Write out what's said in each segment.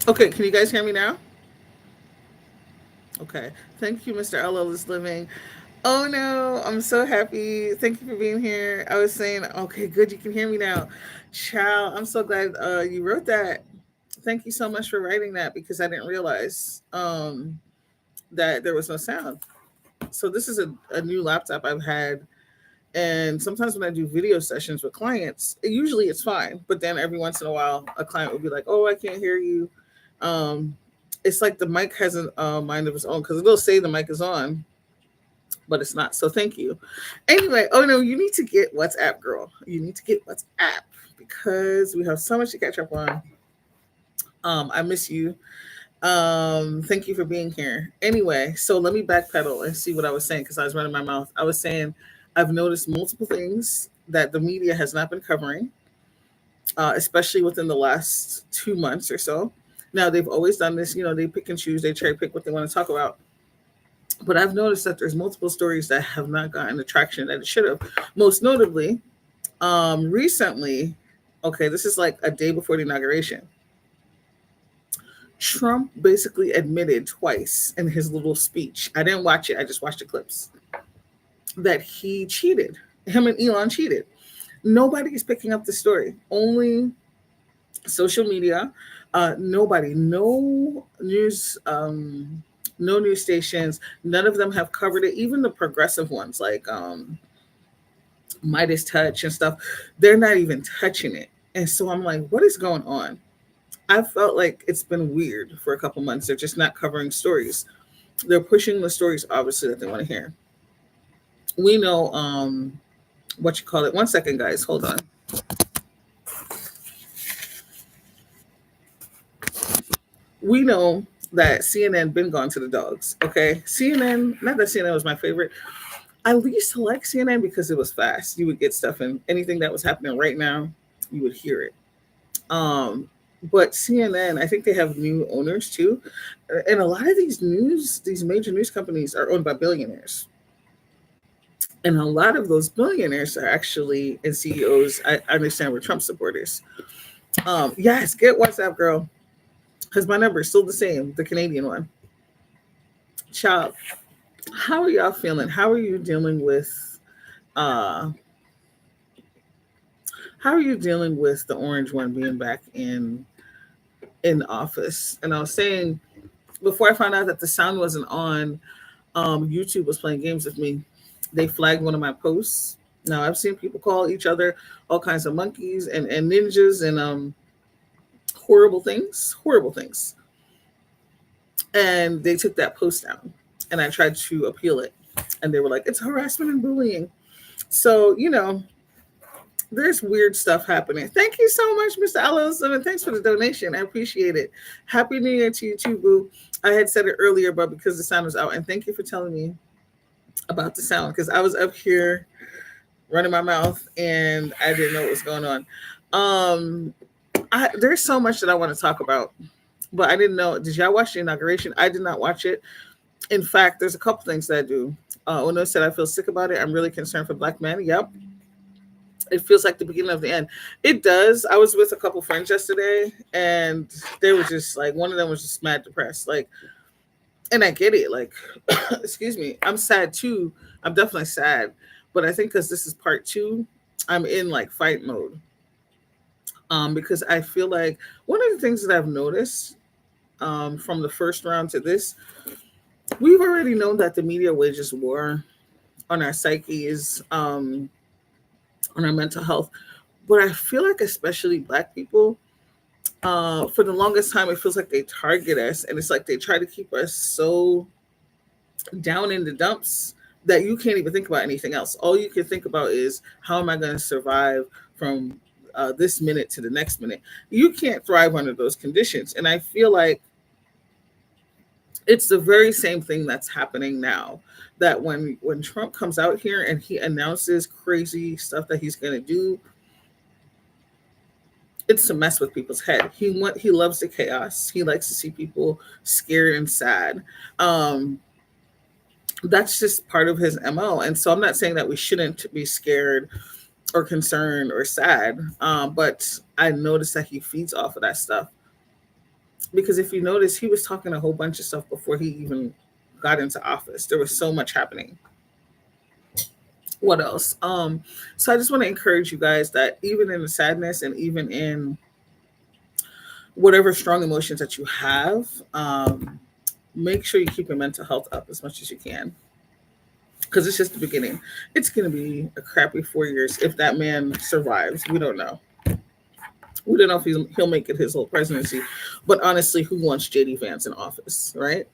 Okay, can you guys hear me now? Okay. Thank you, Mr. LL is living. Oh no, I'm so happy. Thank you for being here. I was saying, okay, good, you can hear me now. Ciao. I'm so glad you wrote that. Thank you so much for writing that because I didn't realize that there was no sound. So this is a new laptop I've had, and sometimes when I do video sessions with clients, usually it's fine. But then every once in a while, a client will be like, "Oh, I can't hear you." Um, it's like the mic has a mind of its own because it'll say the mic is on, but it's not. So thank you. Anyway, oh no, you need to get WhatsApp, girl. You need to get WhatsApp because we have so much to catch up on. I miss you. Thank you for being here. Anyway, so let me backpedal and see what I was saying because I was running my mouth. I was saying I've noticed multiple things that the media has not been covering, especially within the last 2 months or so. Now they've always done this, they pick and choose, they cherry pick what they want to talk about. But I've noticed that there's multiple stories that have not gotten the traction that it should have. Most notably, recently, okay, this is like a day before the inauguration. Trump basically admitted twice in his little speech. I didn't watch it, I just watched the clips. That he cheated. Him and Elon cheated. Nobody is picking up the story. Only social media. Nobody. No news stations. None of them have covered it. Even the progressive ones like Midas Touch and stuff, they're not even touching it. And so I'm like, what is going on? I felt like it's been weird for a couple months. They're just not covering stories. They're pushing the stories, obviously, that they want to hear. We know what you call it. One second, guys. Hold on. We know that CNN been gone to the dogs. Okay, CNN. Not that CNN was my favorite. I used to like CNN because it was fast. You would get stuff and anything that was happening right now, you would hear it. But CNN, I think they have new owners too, and a lot of these major news companies are owned by billionaires, and a lot of those billionaires are actually and CEOs. I understand were Trump supporters. Yes, get WhatsApp, girl, because my number is still the same, the Canadian one. Child, how are y'all feeling? How are you dealing with? Uh, how are you dealing with the orange one being back in office? And I was saying before I found out that the sound wasn't on, YouTube was playing games with me. They flagged one of my posts. Now I've seen people call each other all kinds of monkeys and ninjas and horrible things. And they took that post down. And I tried to appeal it. And they were like, it's harassment and bullying. So, there's weird stuff happening. Thank you so much, Mr. Allison, and thanks for the donation. I appreciate it. Happy New Year to you too, Boo. I had said it earlier, but because the sound was out, and thank you for telling me about the sound because I was up here running my mouth and I didn't know what was going on. Um, there's so much that I want to talk about, but I didn't know. Did y'all watch the inauguration? I did not watch it. In fact, there's a couple things that I do. Ono said I feel sick about it. I'm really concerned for Black men. Yep, it feels like the beginning of the end. It does. I was with a couple friends yesterday, and they were just like, one of them was just mad depressed. Like, and I get it. Like, excuse me, I'm sad too. I'm definitely sad, but I think because this is part two, I'm in like fight mode. Because I feel like one of the things that I've noticed from the first round to this, we've already known that the media wages war on our psyches, on our mental health. But I feel like, especially Black people, for the longest time, it feels like they target us, and it's like they try to keep us so down in the dumps that you can't even think about anything else. All you can think about is how am I going to survive from this minute to the next minute. You can't thrive under those conditions, and I feel like it's the very same thing that's happening now. That when Trump comes out here and he announces crazy stuff that he's going to do, it's to mess with people's head. He loves the chaos. He likes to see people scared and sad. Um, that's just part of his MO. And so I'm not saying that we shouldn't be scared or concerned or sad, but I noticed that he feeds off of that stuff. Because if you notice, he was talking a whole bunch of stuff before he even got into office. There was so much happening. What else? So I just want to encourage you guys that even in the sadness and even in whatever strong emotions that you have, make sure you keep your mental health up as much as you can, because it's just the beginning. It's going to be a crappy 4 years if that man survives. We don't know. We don't know if he'll make it his whole presidency. But honestly, who wants JD Vance in office, right?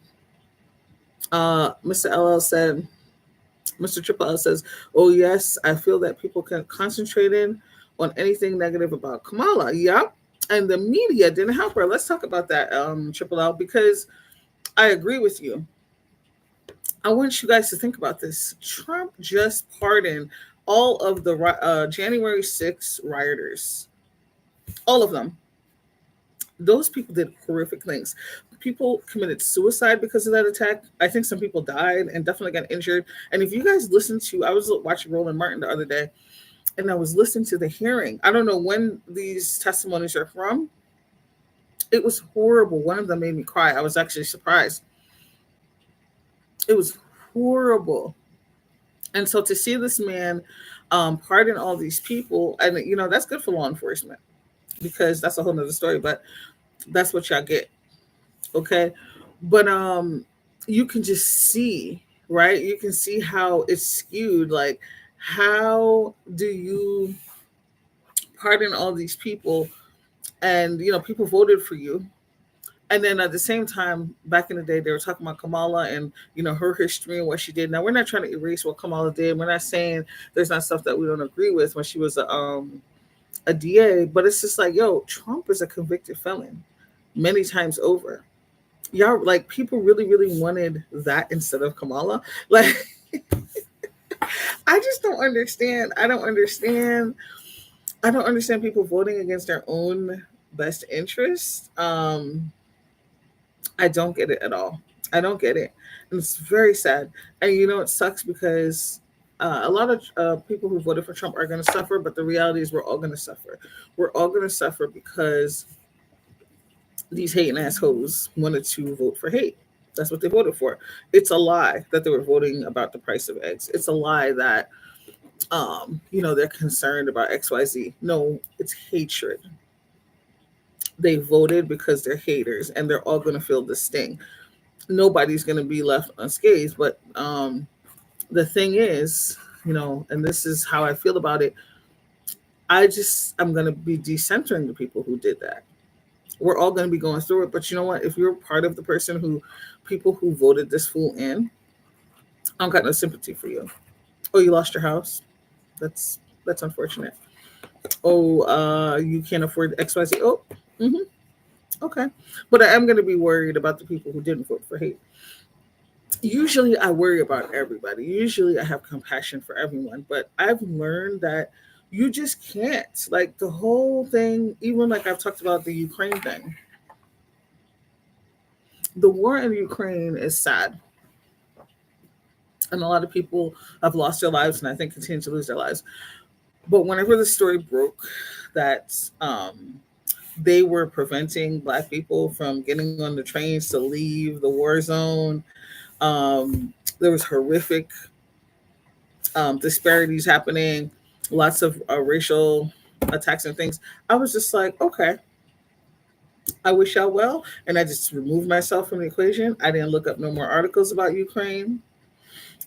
Mr. LL said, Mr. Triple L says, "Oh yes, I feel that people can concentrate in on anything negative about Kamala." Yep, and the media didn't help her. Let's talk about that, Triple L, because I agree with you. I want you guys to think about this. Trump just pardoned all of the January 6th rioters, all of them. Those people did horrific things. People committed suicide because of that attack. I think some people died and definitely got injured. And if you guys listen to, I was watching Roland Martin the other day, and I was listening to the hearing. I don't know when these testimonies are from. It was horrible. One of them made me cry. I was actually surprised. It was horrible. And so to see this man pardon all these people, and that's good for law enforcement, because that's a whole nother story. But that's what y'all get. Okay. But you can just see, right? You can see how it's skewed. Like, how do you pardon all these people? And people voted for you. And then at the same time, back in the day, they were talking about Kamala and her history and what she did. Now, we're not trying to erase what Kamala did. We're not saying there's not stuff that we don't agree with when she was a DA, but it's just like, yo, Trump is a convicted felon many times over. Y'all, like, people really, really wanted that instead of Kamala. Like, I just don't understand. I don't understand people voting against their own best interest. I don't get it at all. I don't get it. And it's very sad. And it sucks because a lot of people who voted for Trump are going to suffer, but the reality is we're all going to suffer. We're all going to suffer because these hating assholes wanted to vote for hate. That's what they voted for. It's a lie that they were voting about the price of eggs. It's a lie that they're concerned about XYZ. No, it's hatred. They voted because they're haters, and they're all going to feel the sting. Nobody's going to be left unscathed. But the thing is, and this is how I feel about it, I'm going to be decentering the people who did that. We're all going to be going through it. But you know what? If you're part of the people who voted this fool in, I don't got no sympathy for you. Oh, you lost your house? That's unfortunate. Oh, you can't afford XYZ. Oh, okay. But I am going to be worried about the people who didn't vote for hate. Usually I worry about everybody. Usually I have compassion for everyone. But I've learned that you just can't. Like, the whole thing, even like I've talked about the Ukraine thing. The war in Ukraine is sad. And a lot of people have lost their lives, and I think continue to lose their lives. But whenever the story broke that they were preventing Black people from getting on the trains to leave the war zone, there was horrific disparities happening, lots of racial attacks and things. I was just like, okay, I wish y'all well. And I just removed myself from the equation. I didn't look up no more articles about Ukraine.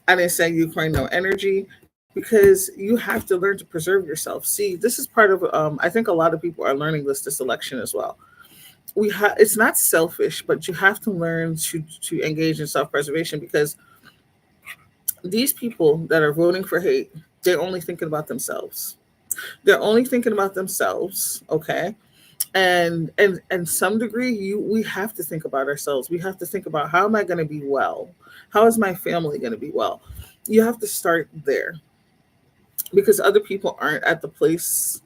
I didn't say Ukraine no energy, because you have to learn to preserve yourself. See, this is part of, I think a lot of people are learning this election as well. It's not selfish, but you have to learn to engage in self-preservation, because these people that are voting for hate, they're only thinking about themselves. They're only thinking about themselves, okay? And some degree, we have to think about ourselves. We have to think about, how am I going to be well? How is my family going to be well? You have to start there, because other people aren't at the place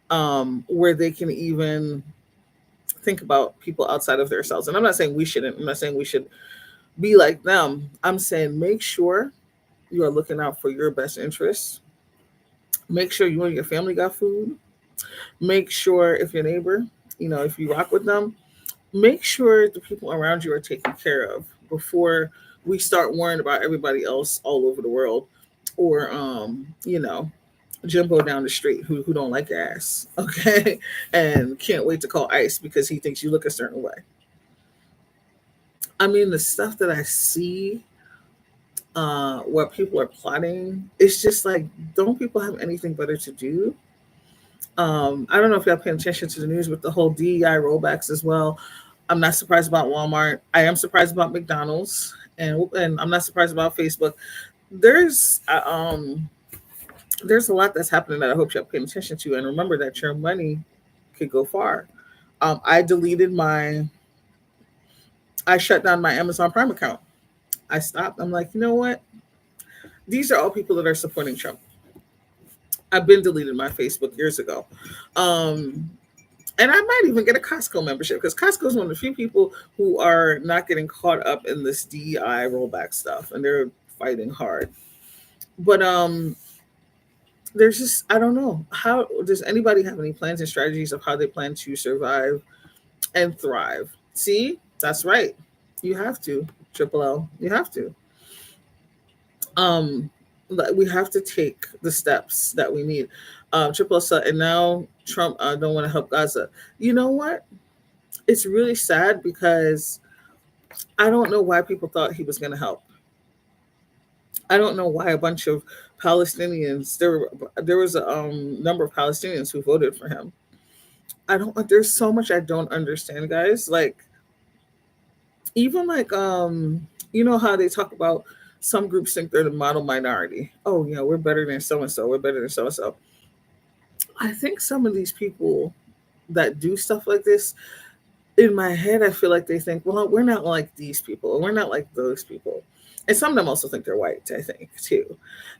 where they can even think about people outside of themselves. And I'm not saying we shouldn't. I'm not saying we should be like them. I'm saying make sure you are looking out for your best interests. Make sure you and your family got food. Make sure if your neighbor, if you rock with them, make sure the people around you are taken care of before we start worrying about everybody else all over the world, or Jimbo down the street who don't like ass, okay, and can't wait to call ICE because he thinks you look a certain way. I mean, the stuff that I see, where people are plotting, it's just like, don't people have anything better to do? I don't know if y'all paying attention to the news with the whole DEI rollbacks as well. I'm not surprised about Walmart. I am surprised about McDonald's, and I'm not surprised about Facebook. There's there's a lot that's happening that I hope y'all paying attention to, and remember that your money could go far. I deleted my, I shut down my Amazon Prime account. I stopped. I'm like, you know what? These are all people that are supporting Trump. I've been deleted my Facebook years ago. Um, and I might even get a Costco membership because Costco is one of the few people who are not getting caught up in this DEI rollback stuff, and they're fighting hard. But there's just, I don't know, how does anybody have any plans and strategies of how they plan to survive and thrive? See, that's right. You have to, Triple L. You have to. Um, we have to take the steps that we need. Triple L said, and now Trump don't want to help Gaza. You know what? It's really sad because I don't know why people thought he was going to help. I don't know why a bunch of Palestinians, there was a number of Palestinians who voted for him. I don't. There's so much I don't understand, guys. Like, even like you know how they talk about some groups think they're the model minority. Oh, yeah, we're better than so and so. We're better than so and so. I think some of these people that do stuff like this, in my head, I feel like they think, well, we're not like these people, we're not like those people. And some of them also think they're white, I think, too.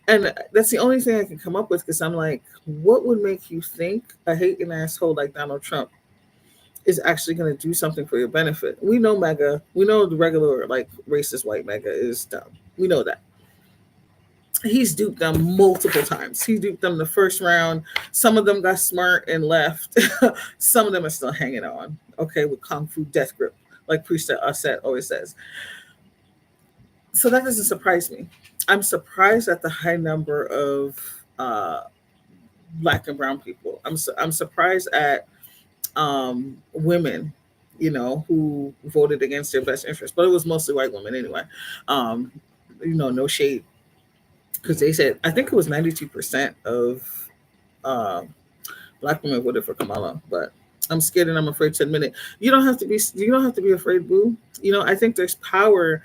And that's the only thing I can come up with because I'm like, what would make you think a hating asshole like Donald Trump is actually going to do something for your benefit? We know MAGA, we know the regular, like, racist white MAGA is dumb. We know that. He's duped them multiple times. He duped them the first round. Some of them got smart and left. Some of them are still hanging on, okay, with Kung Fu death grip, like Priest Aset always says. So that doesn't surprise me. I'm surprised at the high number of black and brown people. I'm surprised at women, who voted against their best interest, but it was mostly white women anyway. Um, no shade, because they said I think it was 92% of uh, black women voted for Kamala, but I'm scared and I'm afraid to admit it. You don't have to be. You don't have to be afraid, boo. I think there's power.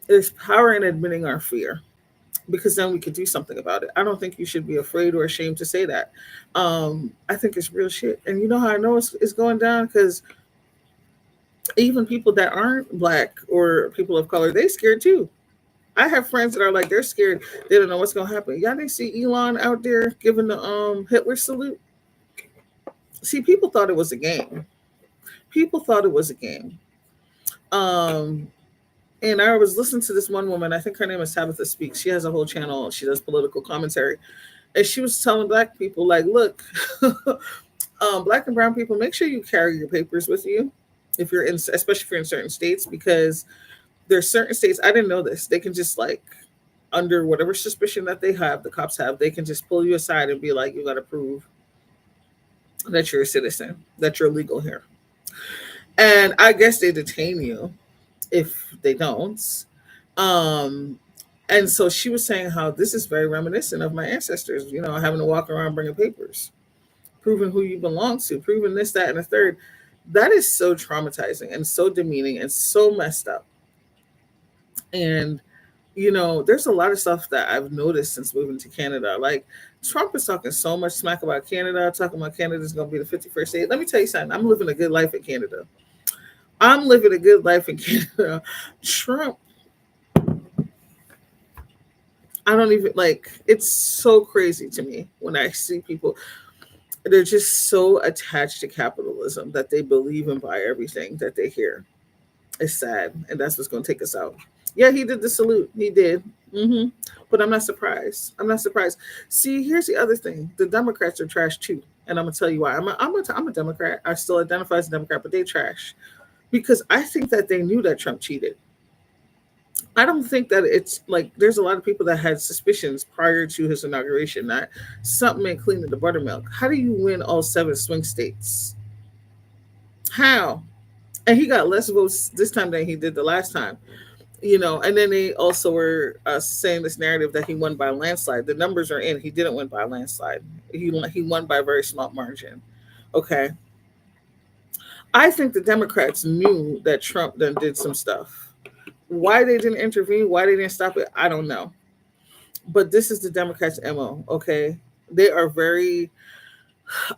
There's power in admitting our fear, because then we could do something about it. I don't think you should be afraid or ashamed to say that. I think it's real shit. And you know how I know it's going down? Because even people that aren't black or people of color, they scared too. I have friends that are like, they're scared. They don't know what's going to happen. Y'all didn't see Elon out there giving the Hitler salute? See, people thought it was a game. People thought it was a game. Um, and I was listening to this one woman. I think her name is Tabitha Speaks. She has a whole channel. She does political commentary, and she was telling black people, like, look, black and brown people, make sure you carry your papers with you if you're in, especially if you're in certain states, because there's certain states, I didn't know this, they can just, like, under whatever suspicion that they have, the cops have, they can just pull you aside and be like, you got to prove that you're a citizen, that you're legal here. And I guess they detain you if they don't. Um, and so she was saying how this is very reminiscent of my ancestors, having to walk around bringing papers, proving who you belong to, proving this, that, and the third. That is so traumatizing and so demeaning and so messed up. And, there's a lot of stuff that I've noticed since moving to Canada. Like, Trump is talking so much smack about Canada, talking about Canada's going to be the 51st state. Let me tell you something. I'm living a good life in Canada. I'm living a good life in Canada. Trump, I don't even, like, it's so crazy to me when I see people. They're just so attached to capitalism that they believe and buy everything that they hear. It's sad, and that's what's going to take us out. Yeah, he did the salute. He did. But I'm not surprised. I'm not surprised. See, here's the other thing. The Democrats are trash too. And I'm going to tell you why. I'm a Democrat. I still identify as a Democrat, but they trash. because I think that they knew that Trump cheated. I don't think that it's like there's a lot of people that had suspicions prior to his inauguration that something ain't clean in the buttermilk. How do you win all seven swing states? How? And he got less votes this time than he did the last time. And then they also were saying this narrative that he won by a landslide. The numbers are in. He didn't win by a landslide. He won by a very small margin. Okay. I think the Democrats knew that Trump then did some stuff. Why they didn't intervene, why they didn't stop it, I don't know. But this is the Democrats' MO, okay? They are very,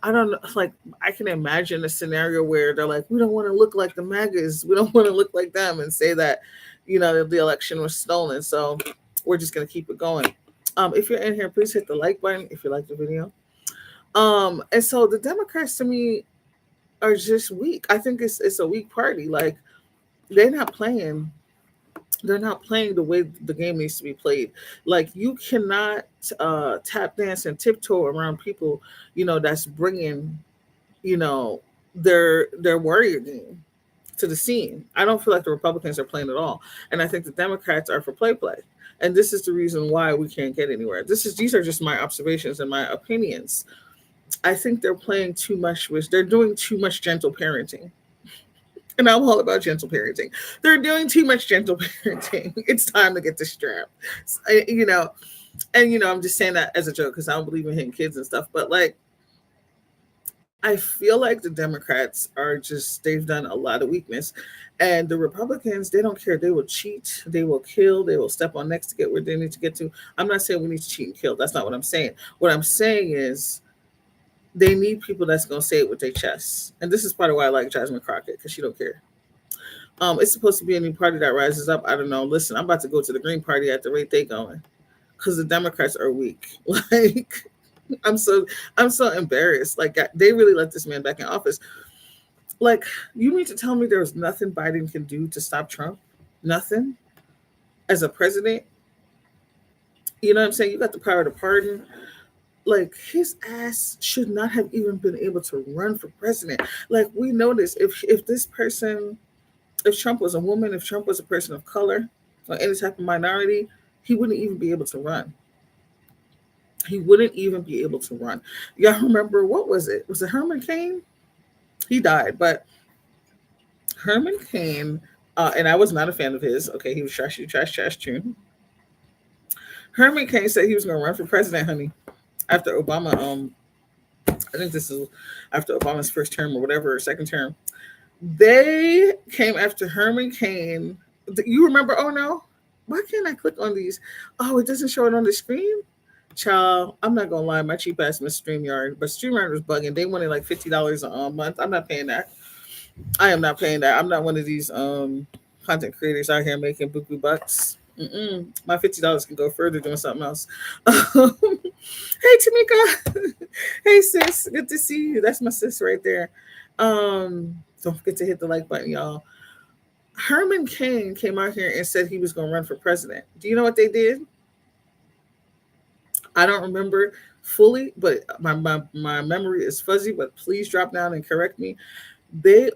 I don't know, like, I can imagine a scenario where they're like, we don't want to look like the MAGAs. We don't want to look like them and say that, the election was stolen. So we're just going to keep it going. If you're in here, please hit the like button if you like the video. And so the Democrats to me are just weak. I think it's a weak party. Like, they're not playing. They're not playing the way the game needs to be played. Like, you cannot tap dance and tiptoe around people, that's bringing, you know, their warrior game to the scene. I don't feel like the Republicans are playing at all, and I think the Democrats are for play. And this is the reason why we can't get anywhere. These are just my observations and my opinions. I think they're playing too much with. They're doing too much gentle parenting. And I'm all about gentle parenting. They're doing too much gentle parenting. It's time to get the strap. I'm just saying that as a joke because I don't believe in hitting kids and stuff. But like, I feel like the Democrats they've done a lot of weakness. And the Republicans, they don't care. They will cheat, they will kill, they will step on necks to get where they need to get to. I'm not saying we need to cheat and kill. That's not what I'm saying. What I'm saying is they need people that's going to say it with their chests. And this is part of why I like Jasmine Crockett, because she don't care. It's supposed to be a new party that rises up. I don't know. Listen, I'm about to go to the Green Party at the rate they going, because the Democrats are weak. Like, I'm so embarrassed. Like, they really let this man back in office. Like, you mean to tell me there was nothing Biden can do to stop Trump? Nothing? As a president? You know what I'm saying? You got the power to pardon. Like, his ass should not have even been able to run for president. Like, we know this. If Trump was a woman, if Trump was a person of color or any type of minority, he wouldn't even be able to run. He wouldn't even be able to run. Y'all remember, what was it? Was it Herman Cain? He died, but Herman Cain, and I was not a fan of his. Okay, he was trash tune. Herman Cain said he was going to run for president, honey, after Obama. I think this is after Obama's first term or whatever, second term. They came after Herman Cain. You remember? Oh no, why can't I click on these? Oh, it doesn't show it on the screen. Child, I'm not gonna lie, my cheap ass miss StreamYard, but StreamYard was bugging. They wanted like $50 a month. I'm not paying that. I am not paying that. I'm not one of these content creators out here making buku bucks. My $50 can go further doing something else. Hey Tamika, hey sis, good to see you. That's my sis right there. Don't forget to hit the like button, y'all. Herman Cain came out here and said he was going to run for president. Do you know what they did? I don't remember fully, but my memory is fuzzy. But please drop down and correct me. They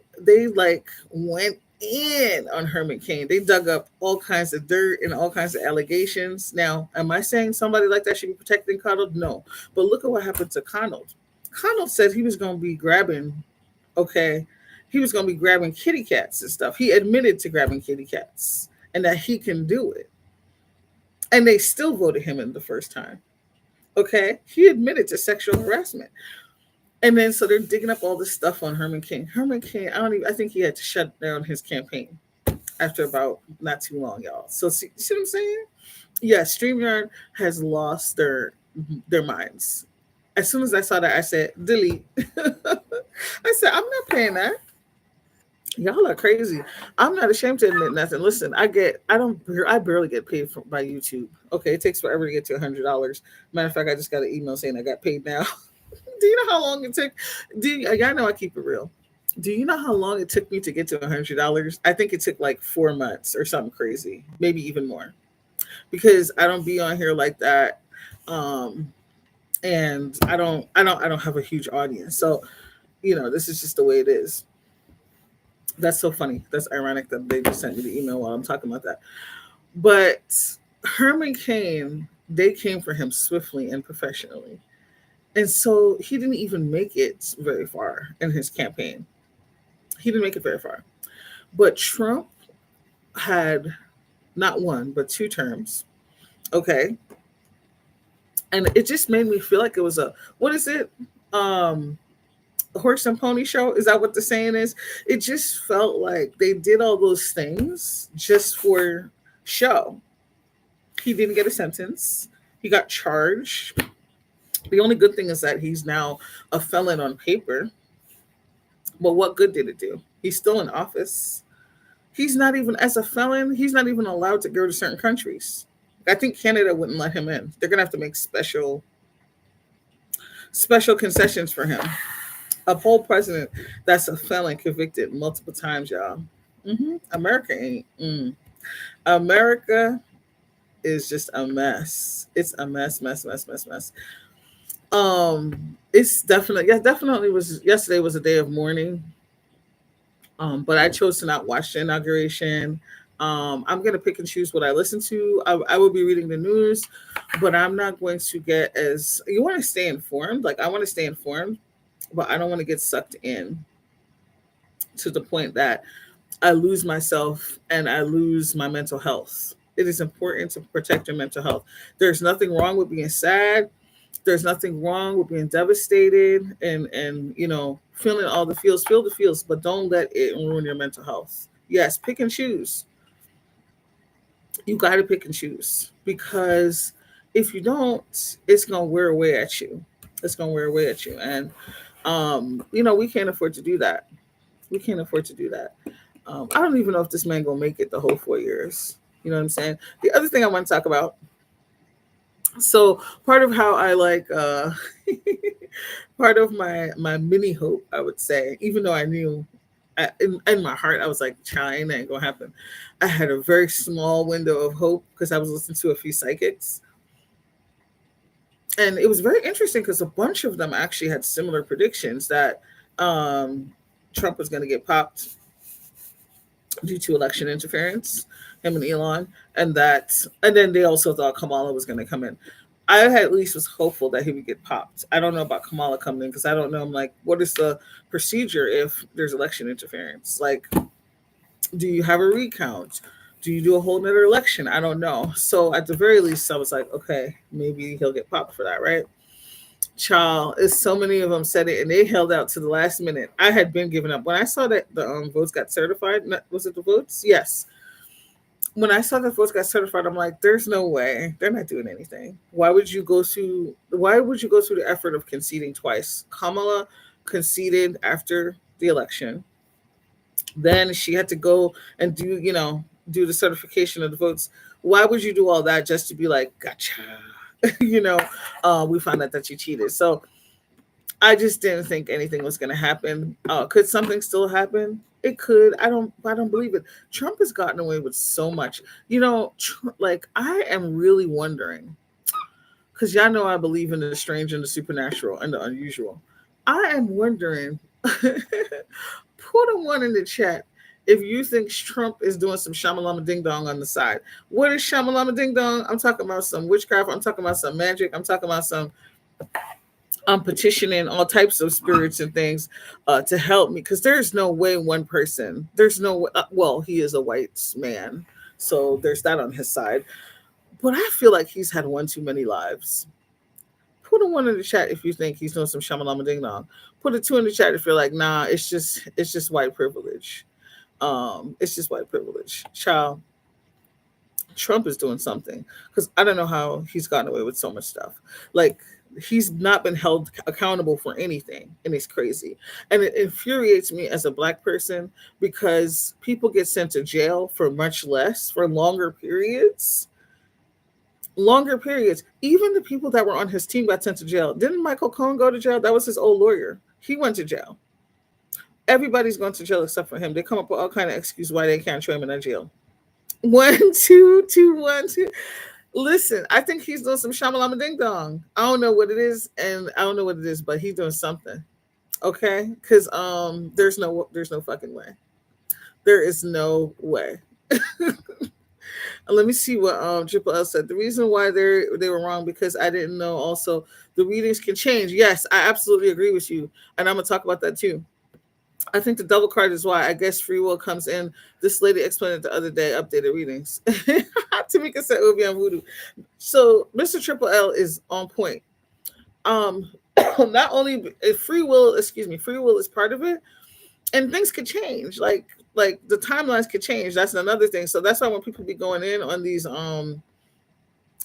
like went in on Herman Cain. They dug up all kinds of dirt and all kinds of allegations. Now, am I saying somebody like that should be protected and coddled? No. But look at what happened to Connell. Connell said he was going to be grabbing. Okay. He was going to be grabbing kitty cats and stuff. He admitted to grabbing kitty cats and that he can do it. And they still voted him in the first time. Okay. He admitted to sexual harassment. And then so they're digging up all this stuff on Herman Cain. Herman Cain, I think he had to shut down his campaign after about not too long, y'all. So see what I'm saying? Yeah, StreamYard has lost their minds. As soon as I saw that, I said, delete. I said, I'm not paying that. Y'all are crazy. I'm not ashamed to admit nothing. Listen, I barely get paid by YouTube. Okay, it takes forever to get to $100. Matter of fact, I just got an email saying I got paid now. Do you know how long it took? Y'all know I keep it real. Do you know how long it took me to get to $100? I think it took like 4 months or something crazy, maybe even more, because I don't be on here like that, and I don't have a huge audience. So, this is just the way it is. That's so funny. That's ironic that they just sent me the email while I'm talking about that. But Herman Cain, they came for him swiftly and professionally. And so he didn't even make it very far in his campaign. He didn't make it very far. But Trump had not one, but two terms. Okay. And it just made me feel like it was a, what is it? Um, horse and pony show. Is that what the saying is? It just felt like they did all those things just for show. He didn't get a sentence. He got charged. The only good thing is that he's now a felon on paper. But what good did it do? He's still in office. He's not even, as a felon, he's not even allowed to go to certain countries. I think Canada wouldn't let him in. They're gonna have to make special concessions for him. A whole president that's a felon convicted multiple times, y'all. America ain't. America is just a mess. It's a mess, mess, mess, mess, mess. It's definitely, yeah, definitely was, yesterday was a day of mourning. But I chose to not watch the inauguration. I'm gonna pick and choose what I listen to. I will be reading the news, but I'm not going to get as, you want to stay informed. Like I want to stay informed, but I don't want to get sucked in to the point that I lose myself and I lose my mental health. It is important to protect your mental health. There's nothing wrong with being sad. There's nothing wrong with being devastated and feeling all the feels, feel the feels, but don't let it ruin your mental health. Yes, pick and choose. You got to pick and choose because if you don't, it's gonna wear away at you. It's gonna wear away at you, and we can't afford to do that. We can't afford to do that. I don't even know if this man gonna make it the whole 4 years. You know what I'm saying? The other thing I want to talk about. So part of how I like part of my mini hope, I would say, even though I knew in my heart I was like, China ain't gonna happen. I had a very small window of hope because I was listening to a few psychics, and it was very interesting because a bunch of them actually had similar predictions that um, Trump was going to get popped due to election interference, him and Elon, and then they also thought Kamala was going to come in. I had at least was hopeful that he would get popped. I don't know about Kamala coming in because I don't know. I'm like, what is the procedure if there's election interference? Like, do you have a recount? Do you do a whole nother election? I don't know. So at the very least, I was like, okay, maybe he'll get popped for that, right? Child, is so many of them said it, and they held out to the last minute. I had been giving up when I saw that the votes got certified. Was it the votes? Yes. When I saw the votes got certified, I'm like, there's no way they're not doing anything. Why would you go through? Why would you go through the effort of conceding twice? Kamala conceded after the election. Then she had to go and do the certification of the votes. Why would you do all that just to be like, gotcha? you know, we found out that you cheated. So I just didn't think anything was going to happen. Could something still happen? It could. I don't believe it. Trump has gotten away with so much. Like I am really wondering because y'all know I believe in the strange and the supernatural and the unusual. I am wondering. Put a one in the chat if you think Trump is doing some shamalama ding dong on the side. What is shamalama ding dong? I'm talking about some witchcraft. I'm talking about some magic. I'm talking about some. I'm petitioning all types of spirits and things to help me because there's no way one person. There's no way, well, he is a white man, so there's that on his side. But I feel like he's had one too many lives. Put a one in the chat if you think he's doing some shamalama ding dong. Put a two in the chat if you're like, nah, it's just white privilege. It's just white privilege. Child, Trump is doing something because I don't know how he's gotten away with so much stuff. Like he's not been held accountable for anything, and it's crazy. And it infuriates me as a black person because people get sent to jail for much less for longer periods. Even the people that were on his team got sent to jail. Didn't Michael Cohen go to jail? That was his old lawyer. He went to jail. Everybody's going to jail except for him. They come up with all kind of excuse why they can't throw him in that jail. 1, 2, 2, 1, 2. Listen, I think he's doing some shamalama ding dong. I don't know what it is, and I don't know what it is, but he's doing something. Okay, because there's no fucking way. There is no way. Let me see what Triple L said. The reason why they were wrong because I didn't know also the readings can change. Yes, I absolutely agree with you. And I'm gonna talk about that too. I think the double card is why I guess free will comes in. This lady explained it the other day, updated readings. Tamika said Obi on Voodoo. So Mr. Triple L is on point. Um not only free will, excuse me, free will is part of it, and things could change. Like the timelines could change. That's another thing. So that's why when people be going in on these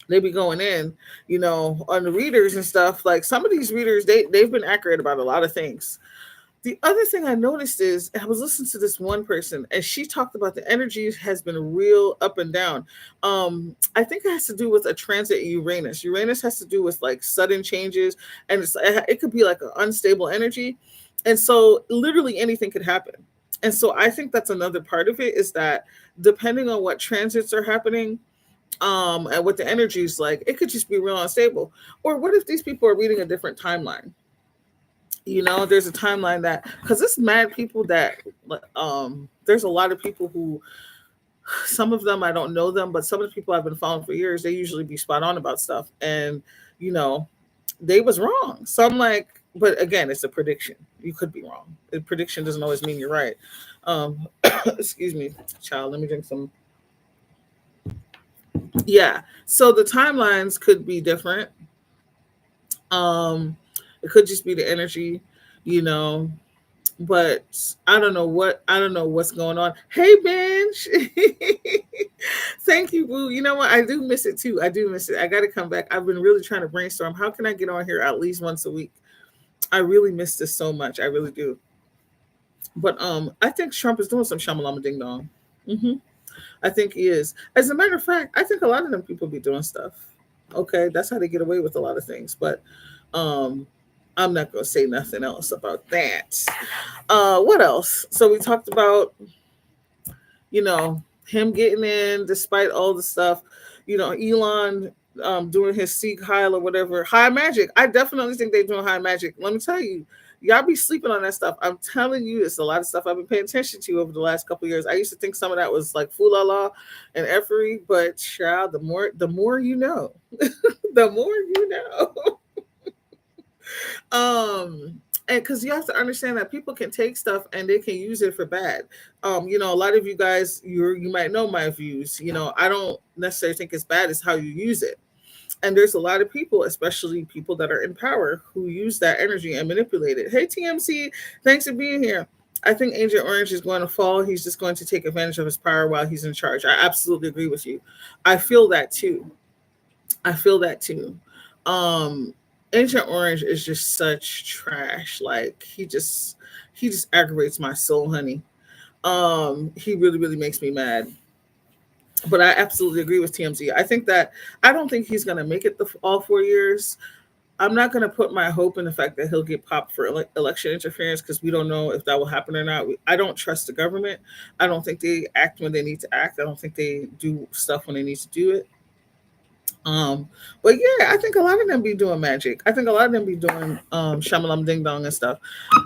they be going in, on the readers and stuff, like some of these readers they've been accurate about a lot of things. The other thing I noticed is I was listening to this one person and she talked about the energy has been real up and down. I think it has to do with a transit Uranus. Uranus has to do with like sudden changes, and it could be like an unstable energy. And so literally anything could happen. And so I think that's another part of it is that depending on what transits are happening, and what the energy is like, it could just be real unstable. Or what if these people are reading a different timeline? There's a timeline that because it's mad people that there's a lot of people who some of them I don't know them, but some of the people I've been following for years, they usually be spot on about stuff. And you know, they was wrong. So I'm like, but again, it's a prediction. You could be wrong. A prediction doesn't always mean you're right. Um excuse me, child, let me drink some. Yeah. So the timelines could be different. Um it could just be the energy, you know, but I don't know what's going on. Hey Bench. Thank you, Boo. You know what? I do miss it too. I do miss it. I gotta come back. I've been really trying to brainstorm. How can I get on here at least once a week? I really miss this so much. I really do. But I think Trump is doing some shamalama ding dong. Hmm. I think he is. As a matter of fact, I think a lot of them people be doing stuff. Okay, that's how they get away with a lot of things. But um I'm not gonna say nothing else about that. What else? So we talked about, him getting in despite all the stuff, Elon doing his Seek Heil or whatever. High magic. I definitely think they're doing high magic. Let me tell you, y'all be sleeping on that stuff. I'm telling you, it's a lot of stuff I've been paying attention to over the last couple of years. I used to think some of that was like foolala and effery, but child, the more you know, the more you know. And because you have to understand that people can take stuff and they can use it for bad. A lot of you guys, you might know my views. I don't necessarily think it's bad, it's how you use it. And there's a lot of people, especially people that are in power, who use that energy and manipulate it. Hey TMC, thanks for being here. I think Agent Orange is going to fall. He's just going to take advantage of his power while he's in charge. I absolutely agree with you. I feel that too. I feel that too. Um, Agent Orange is just such trash. Like he just aggravates my soul, honey. He really, really makes me mad. But I absolutely agree with TMZ. I don't think he's gonna make it all 4 years. I'm not gonna put my hope in the fact that he'll get popped for election interference because we don't know if that will happen or not. I don't trust the government. I don't think they act when they need to act. I don't think they do stuff when they need to do it. Um, but yeah, I think a lot of them be doing magic. I think a lot of them be doing shamalam ding dong and stuff.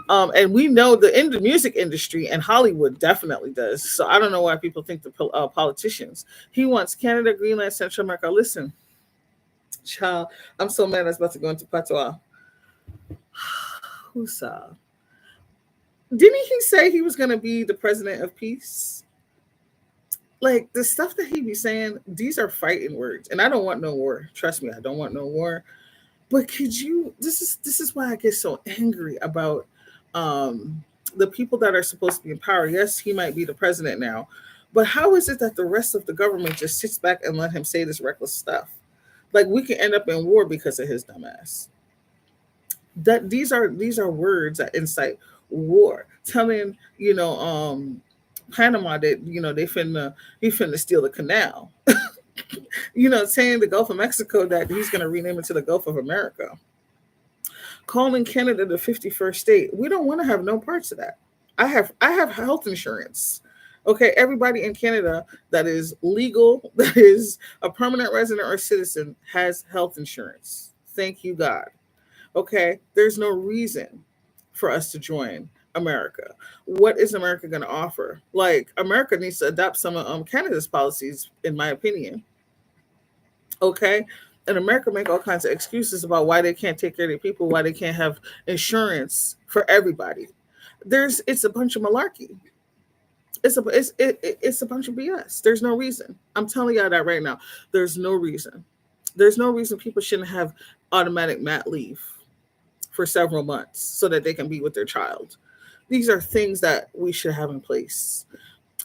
And we know in the music industry and Hollywood definitely does. So I don't know why people think the politicians. He wants Canada, Greenland, Central America. Listen, child, I'm so mad I was about to go into patois. Who's Didn't he say he was going to be the president of peace? Like the stuff that he be saying, these are fighting words, and I don't want no war. Trust me, I don't want no war. But could you? This is why I get so angry about the people that are supposed to be in power. Yes, he might be the president now, but how is it that the rest of the government just sits back and let him say this reckless stuff? Like we can end up in war because of his dumbass. That these are words that incite war. Telling Panama that he finna steal the canal. Saying the Gulf of Mexico that he's gonna rename it to the Gulf of America. Calling Canada the 51st state. We don't want to have no parts of that. I have health insurance. Okay, everybody in Canada that is legal, that is a permanent resident or citizen, has health insurance. Thank you, God. Okay, there's no reason for us to join America? What is America going to offer? Like, America needs to adopt some of Canada's policies, in my opinion. Okay. And America make all kinds of excuses about why they can't take care of their people, why they can't have insurance for everybody. It's a bunch of malarkey. It's a bunch of BS. There's no reason. I'm telling y'all that right now. There's no reason. There's no reason people shouldn't have automatic mat leave for several months so that they can be with their child. These are things that we should have in place.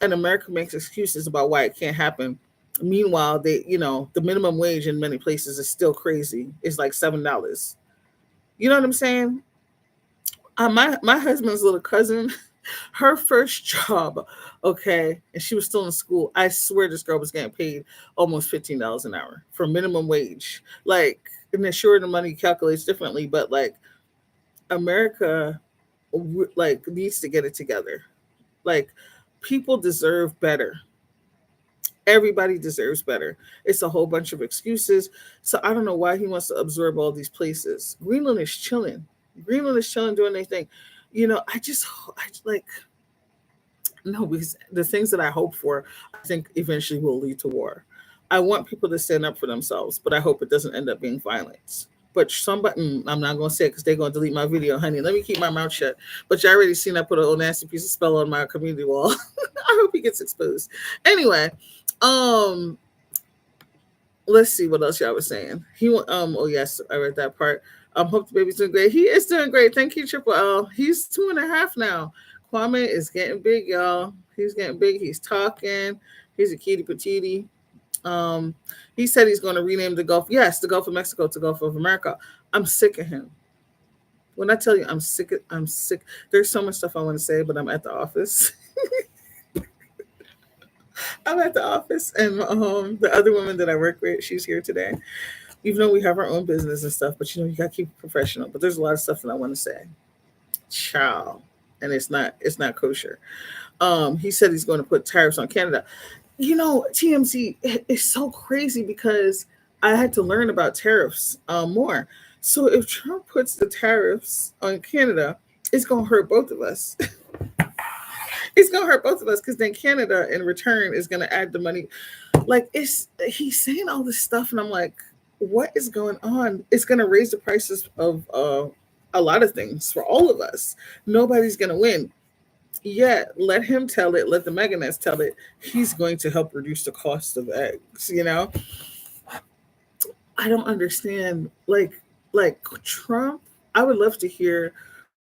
And America makes excuses about why it can't happen. Meanwhile, the minimum wage in many places is still crazy. It's like $7. You know what I'm saying? My husband's little cousin, her first job, okay, and she was still in school. I swear this girl was getting paid almost $15 an hour for minimum wage. Like, and then sure, the money calculates differently, but like, America, like, needs to get it together. Like, people deserve better. Everybody deserves better. It's a whole bunch of excuses. So I don't know why he wants to absorb all these places. Greenland is chilling. Greenland is chilling, doing their thing. I like, no, because the things that I hope for, I think eventually will lead to war. I want people to stand up for themselves, but I hope it doesn't end up being violence. But somebody, I'm not going to say it because they're going to delete my video, honey. Let me keep my mouth shut. But you already seen I put a little nasty piece of spell on my community wall. I hope he gets exposed. Anyway, um, let's see what else y'all was saying. Oh yes, I read that part. Hope the baby's doing great. He is doing great. Thank you, Triple L. He's 2.5 now. Kwame is getting big, y'all. He's getting big. He's talking. He's a kitty patootie. He said he's going to rename the Gulf. Yes, the Gulf of Mexico to Gulf of America. I'm sick of him. When I tell you I'm sick. There's so much stuff I want to say, but I'm at the office. I'm at the office, and the other woman that I work with, she's here today. Even though we have our own business and stuff, but you gotta keep it professional. But there's a lot of stuff that I want to say. Ciao. And it's not kosher. He said he's going to put tariffs on Canada. TMZ is so crazy because I had to learn about tariffs more. So if Trump puts the tariffs on Canada, it's going to hurt both of us. It's going to hurt both of us because then Canada in return is going to add the money. Like, he's saying all this stuff, and I'm like, what is going on? It's going to raise the prices of a lot of things for all of us. Nobody's going to win. Yeah, let him tell it. Let the Meganets tell it. He's going to help reduce the cost of eggs. I don't understand. Like Trump. I would love to hear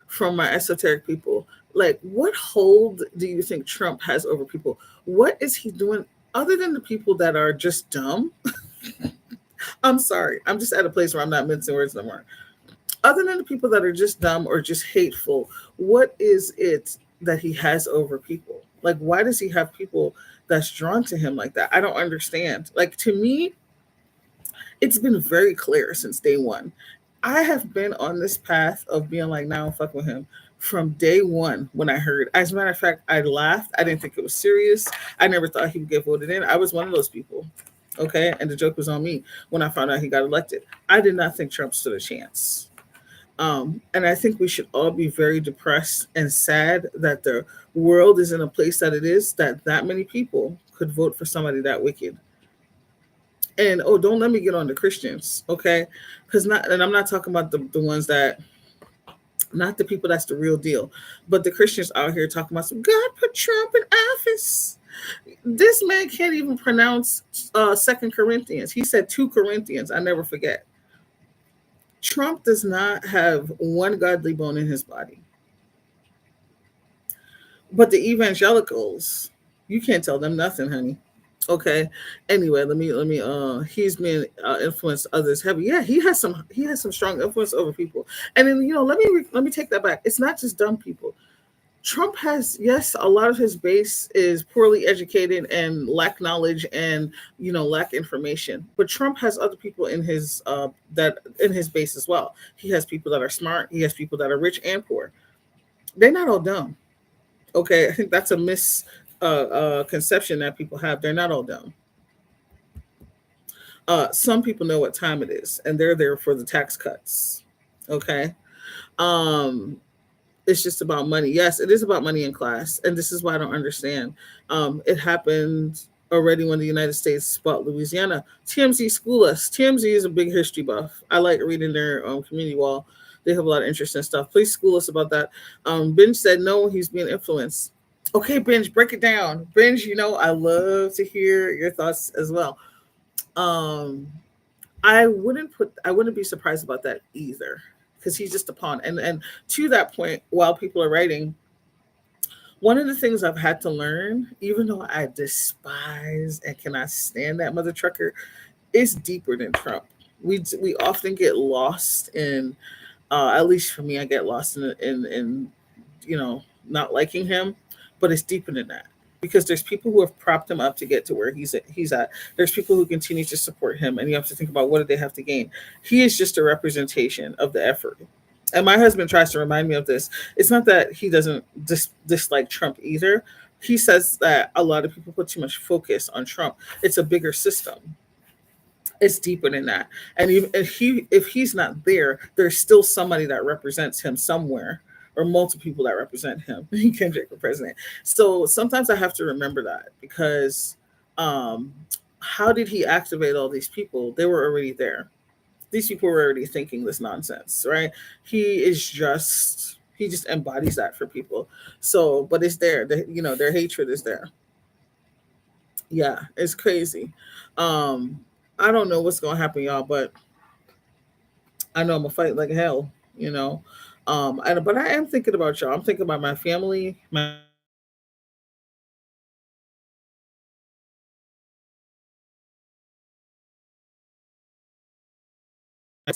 from my esoteric people. Like, what hold do you think Trump has over people? What is he doing other than the people that are just dumb? I'm sorry. I'm just at a place where I'm not mincing words no more. Other than the people that are just dumb or just hateful, what is it that he has over people? Like, why does he have people that's drawn to him like that? I don't understand. Like, to me, it's been very clear since day one. I have been on this path of being like, now fuck with him from day one when I heard. As a matter of fact, I laughed. I didn't think it was serious. I never thought he would get voted in. I was one of those people. Okay. And the joke was on me when I found out he got elected. I did not think Trump stood a chance. And I think we should all be very depressed and sad that the world is in a place that it is, that many people could vote for somebody that wicked. And don't let me get on the Christians, okay? And I'm not talking about the ones that, not the people that's the real deal, but the Christians out here talking about some God put Trump in office. This man can't even pronounce 2 Corinthians. He said 2 Corinthians. I never forget. Trump does not have one godly bone in his body. But the evangelicals, you can't tell them nothing, honey. Okay. Anyway, let me he's been influenced others heavy. Yeah, he has some strong influence over people. And then let me take that back. It's not just dumb people. Trump has, yes, a lot of his base is poorly educated and lack knowledge and lack information. But Trump has other people in his base as well. He has people that are smart. He has people that are rich and poor. They're not all dumb. Okay, I think that's a misconception that people have. They're not all dumb. Some people know what time it is, and they're there for the tax cuts. Okay. It's just about money. Yes, it is about money and class, and this is why I don't understand. It happened already when the United States bought Louisiana. TMZ school us. TMZ is a big history buff. I like reading their community wall. They have a lot of interesting stuff. Please school us about that. Binge said no, he's being influenced. Okay, Binge, break it down. Binge, I love to hear your thoughts as well. Um, I wouldn't be surprised about that either, because he's just a pawn. And to that point, while people are writing, one of the things I've had to learn, even though I despise and cannot stand that mother trucker, is deeper than Trump. We often get lost in, at least for me, I get lost in not liking him, but it's deeper than that, because there's people who have propped him up to get to where he's at. There's people who continue to support him, and you have to think about, what do they have to gain. He is just a representation of the effort. And my husband tries to remind me of this. It's not that he doesn't dislike Trump either. He says that a lot of people put too much focus on Trump. It's a bigger system. It's deeper than that. And even if he's not there, there's still somebody that represents him somewhere, or multiple people that represent him. Kendrick for president. So sometimes I have to remember that, because um, how did he activate all these people? They were already there. These people were already thinking this nonsense, right? He just embodies that for people. So, but it's there. Their hatred is there. Yeah, it's crazy. Um, I don't know what's gonna happen, y'all, but I know I'm gonna fight like hell. You know, but I am thinking about y'all. I'm thinking about my family, my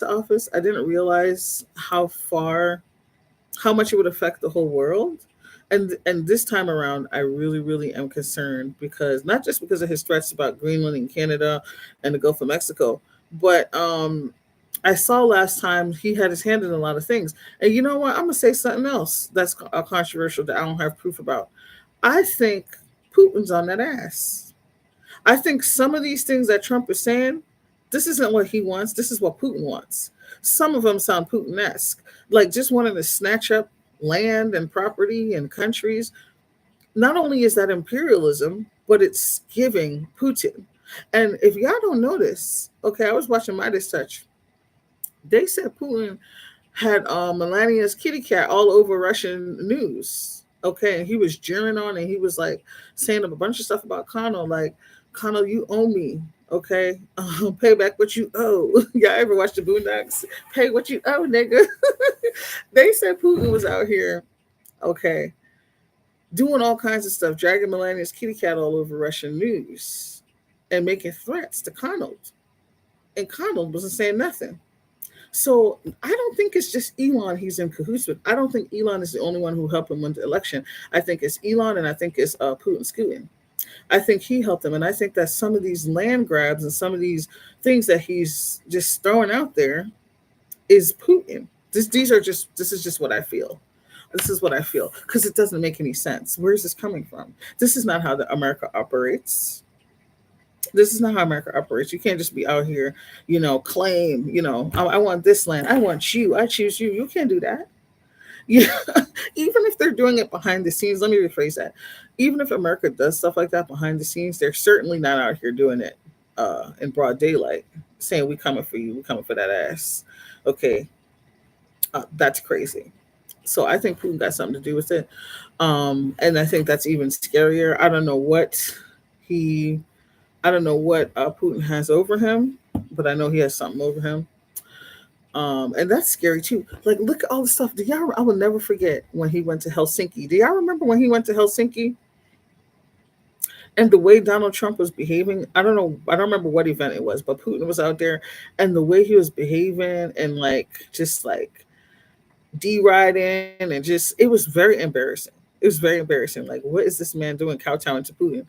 office. I didn't realize how much it would affect the whole world. And this time around, I really, really am concerned, because not just because of his threats about Greenland and Canada and the Gulf of Mexico, but I saw last time he had his hand in a lot of things. And you know what? I'm gonna say something else that's controversial that I don't have proof about. I think Putin's on that ass. I think some of these things that Trump is saying, this isn't what he wants. This is what Putin wants. Some of them sound Putin-esque, like just wanting to snatch up land and property and countries. Not only is that imperialism, but it's giving Putin. And if y'all don't know this, okay, I was watching Midas Touch. They said Putin had Melania's kitty cat all over Russian news. Okay, and he was jeering on, and he was like saying a bunch of stuff about Connell, like, Connell, you owe me. Okay, pay back what you owe. Y'all ever watch the Boondocks? Pay what you owe, nigga. They said Putin was out here, okay, doing all kinds of stuff, dragging Melania's kitty cat all over Russian news and making threats to Connell. And Connell wasn't saying nothing. So I don't think it's just Elon he's in cahoots with. I don't think Elon is the only one who helped him win the election. I think it's Elon, and I think it's Putin scooting. I think he helped him, and I think that some of these land grabs and some of these things that he's just throwing out there is Putin. This is just what I feel. This is what I feel, because it doesn't make any sense. Where is this coming from? This is not how America operates. This is not how America operates. You can't just be out here, claim, I want this land. I want you. I choose you. You can't do that. Yeah. Even if they're doing it behind the scenes, let me rephrase that. Even if America does stuff like that behind the scenes, they're certainly not out here doing it in broad daylight, saying, we coming for you. We coming for that ass. Okay. That's crazy. So I think Putin got something to do with it. And I think that's even scarier. He I don't know what Putin has over him, but I know he has something over him. And that's scary too. Like, look at all the stuff. I will never forget when he went to Helsinki. Do y'all remember when he went to Helsinki and the way Donald Trump was behaving? I don't know. I don't remember what event it was, but Putin was out there, and the way he was behaving, and just deriding, and it was very embarrassing. It was very embarrassing. Like, what is this man doing kowtowing to Putin?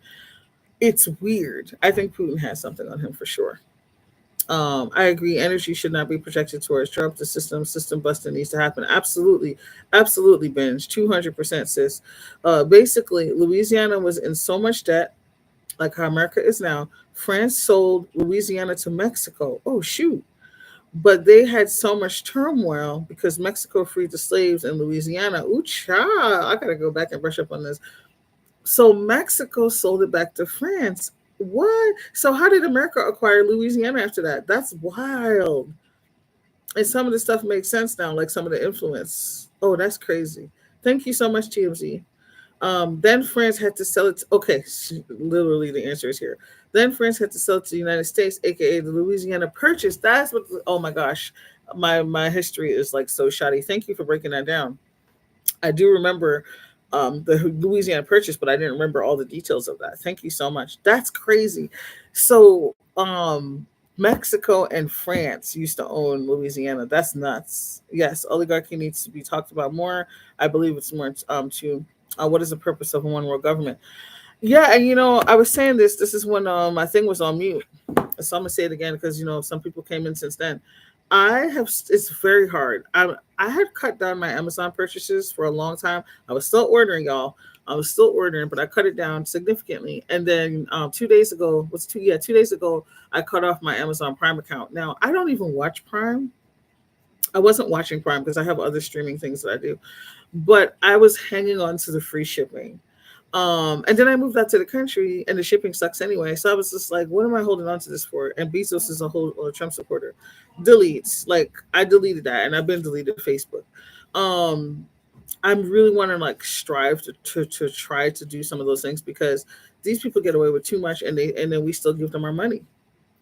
It's weird. I think Putin has something on him for sure. I agree. Energy should not be projected towards Trump. The system busting needs to happen. Absolutely, absolutely. Binge 200%, sis. Basically, Louisiana was in so much debt, like how America is now. France sold Louisiana to Mexico. Oh shoot! But they had so much turmoil because Mexico freed the slaves in Louisiana. Ooh, child, I gotta go back and brush up on this. So Mexico sold it back to France. What? So how did America acquire Louisiana after that? That's wild. And some of the stuff makes sense now, like some of the influence. Oh, that's crazy. Thank you so much, TMZ. Then France had to sell it. Okay, literally the answer is here. Then France had to sell it to the United States, aka the Louisiana Purchase. That's what. Oh my gosh, my history is like so shoddy. Thank you for breaking that down. I do remember the Louisiana Purchase, but I didn't remember all the details of that. Thank you so much. That's crazy. So Mexico and France used to own Louisiana. That's nuts. Yes, oligarchy needs to be talked about more. I believe it's more to what is the purpose of a one world government? Yeah, and I was saying this. This is when my thing was on mute, so I'm gonna say it again because some people came in since then. I have. It's very hard. I had cut down my Amazon purchases for a long time. I was still ordering, y'all. I was still ordering, but I cut it down significantly. And then 2 days ago, 2 days ago, I cut off my Amazon Prime account. Now I don't even watch Prime. I wasn't watching Prime because I have other streaming things that I do, but I was hanging on to the free shipping. And then I moved out to the country and the shipping sucks anyway. So I was just like, what am I holding on to this for? And Bezos is a whole Trump supporter. Deletes. Like I deleted that and I've been deleted Facebook. Um, I'm really want to like strive to try to do some of those things because these people get away with too much and then we still give them our money.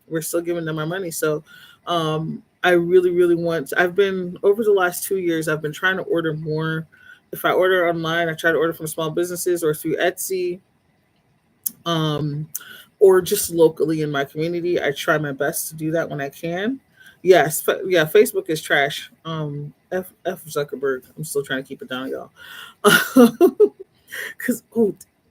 We're still giving them our money. So I really, really want I've been over the last 2 years, I've been trying to order more. If I order online, I try to order from small businesses or through Etsy, um, or just locally in my community. I try my best to do that when I can. Yes, yeah, Facebook is trash. F Zuckerberg. I'm still trying to keep it down, y'all. Because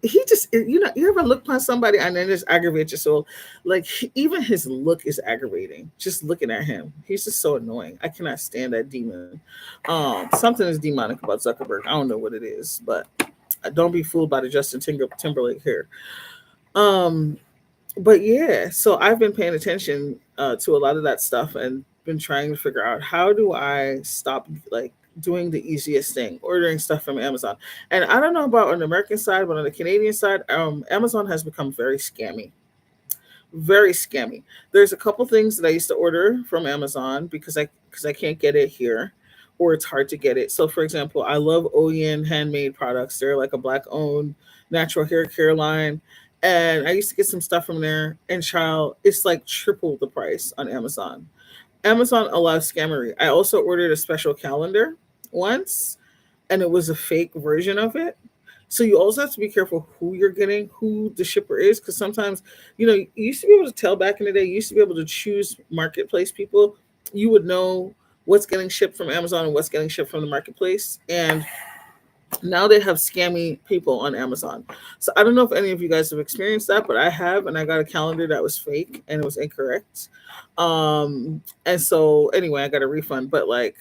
he just you ever look past somebody and then just aggravate your soul. Like even his look is aggravating. Just looking at him, he's just so annoying. I cannot stand that demon. Something is demonic about Zuckerberg. I don't know what it is, but don't be fooled by the Justin Timberlake here. Um, but yeah, so I've been paying attention to a lot of that stuff and been trying to figure out how do I stop like doing the easiest thing, ordering stuff from Amazon. And I don't know about on the American side, but on the Canadian side, Amazon has become very scammy. Very scammy. There's a couple things that I used to order from Amazon because I can't get it here or it's hard to get it. So for example, I love Oyen handmade products. They're like a black owned natural hair care line. And I used to get some stuff from there and child, it's like triple the price on Amazon. Amazon allows scammery. I also ordered a special calendar once and it was a fake version of it. So you also have to be careful who you're getting, who the shipper is, because sometimes, you used to be able to tell back in the day, you used to be able to choose marketplace people. You would know what's getting shipped from Amazon and what's getting shipped from the marketplace. And now they have scammy people on Amazon. So I don't know if any of you guys have experienced that, but I have, and I got a calendar that was fake and it was incorrect. And so anyway, I got a refund, but like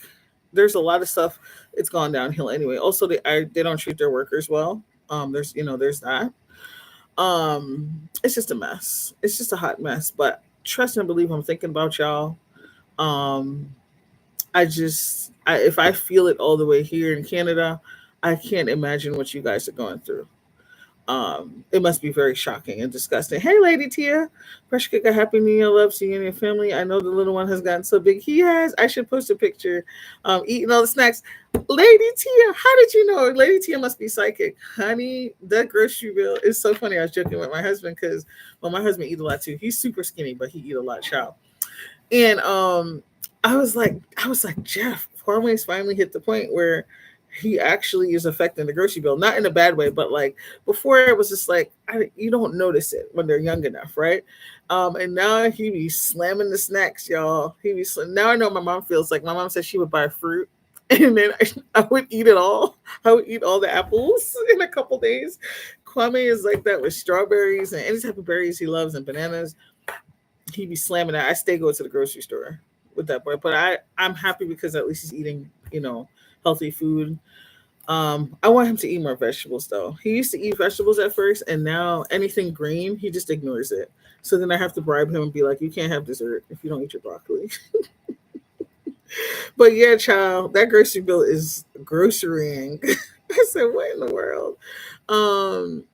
there's a lot of stuff it's gone downhill anyway. Also they don't treat their workers well. There's that. It's just a mess. It's just a hot mess, but trust and believe I'm thinking about y'all. Um if I feel it all the way here in Canada, I can't imagine what you guys are going through. It must be very shocking and disgusting. Hey, Lady Tia, Pressure Cooker, Happy New Year, love to you and your family. I know the little one has gotten so big. He has. I should post a picture, eating all the snacks. Lady Tia, how did you know? Lady Tia must be psychic, honey. That grocery bill is so funny. I was joking with my husband because, well, my husband eat a lot too. He's super skinny, but he eat a lot, child. And I was like, Jeff, Farmways finally hit the point where he actually is affecting the grocery bill, not in a bad way, but like before it was just like you don't notice it when they're young enough, right? And now he be slamming the snacks, y'all. Now I know my mom feels like my mom said she would buy fruit. And then I would eat it all. I would eat all the apples in a couple days. Kwame is like that with strawberries and any type of berries he loves and bananas. He be slamming that. I stay go to the grocery store with that boy, but I'm happy because at least he's eating, healthy food. I want him to eat more vegetables though. He used to eat vegetables at first, and now anything green, he just ignores it. So then I have to bribe him and be like, "You can't have dessert if you don't eat your broccoli." But yeah, child, that grocery bill is grocerying. I said, what in the world? Um,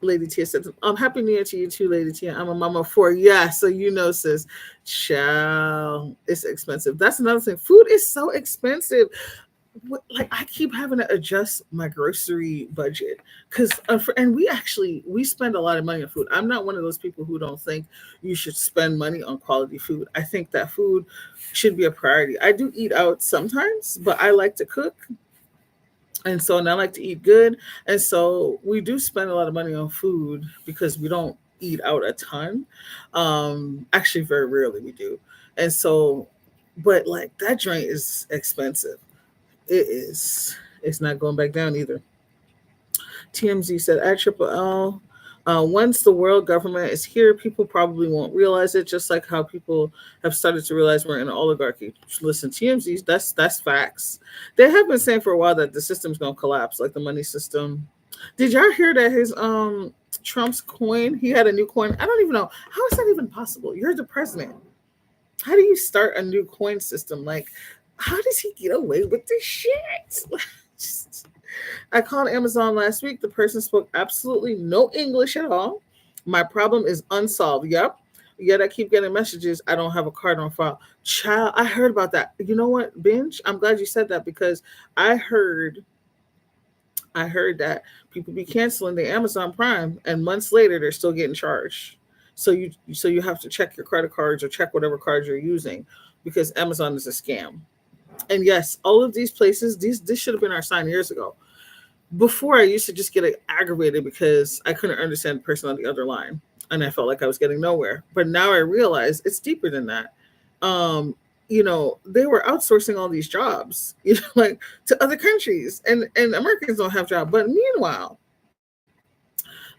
Lady Tia said, Happy New Year to you too, Lady Tia. I'm a mama of four. Yeah, so you know, sis, child, it's expensive. That's another thing. Food is so expensive. Like I keep having to adjust my grocery budget because and we spend a lot of money on food. I'm not one of those people who don't think you should spend money on quality food. I think that food should be a priority. I do eat out sometimes, but I like to cook, and I like to eat good, and so we do spend a lot of money on food because we don't eat out a ton. Actually, very rarely we do, and so, but like that joint is expensive. It is. It's not going back down either. TMZ said at Triple L, once the world government is here, people probably won't realize it. Just like how people have started to realize we're in an oligarchy. Listen, TMZ, that's facts. They have been saying for a while that the system's gonna collapse, like the money system. Did y'all hear that his Trump's coin? He had a new coin. I don't even know how is that even possible. You're the president. How do you start a new coin system? Like, how does he get away with this shit? I called Amazon last week. The person spoke absolutely no English at all. My problem is unsolved. Yep. Yet I keep getting messages. I don't have a card on file. Child, I heard about that. You know what, Binge? I'm glad you said that because I heard I heard that people be canceling the Amazon Prime and months later they're still getting charged. So you have to check your credit cards or check whatever cards you're using because Amazon is a scam. And yes, all of these places, these this should have been our sign years ago. Before I used to just get aggravated because I couldn't understand the person on the other line and I felt like I was getting nowhere. But now I realize it's deeper than that. Um, they were outsourcing all these jobs, like to other countries, and Americans don't have jobs. But meanwhile,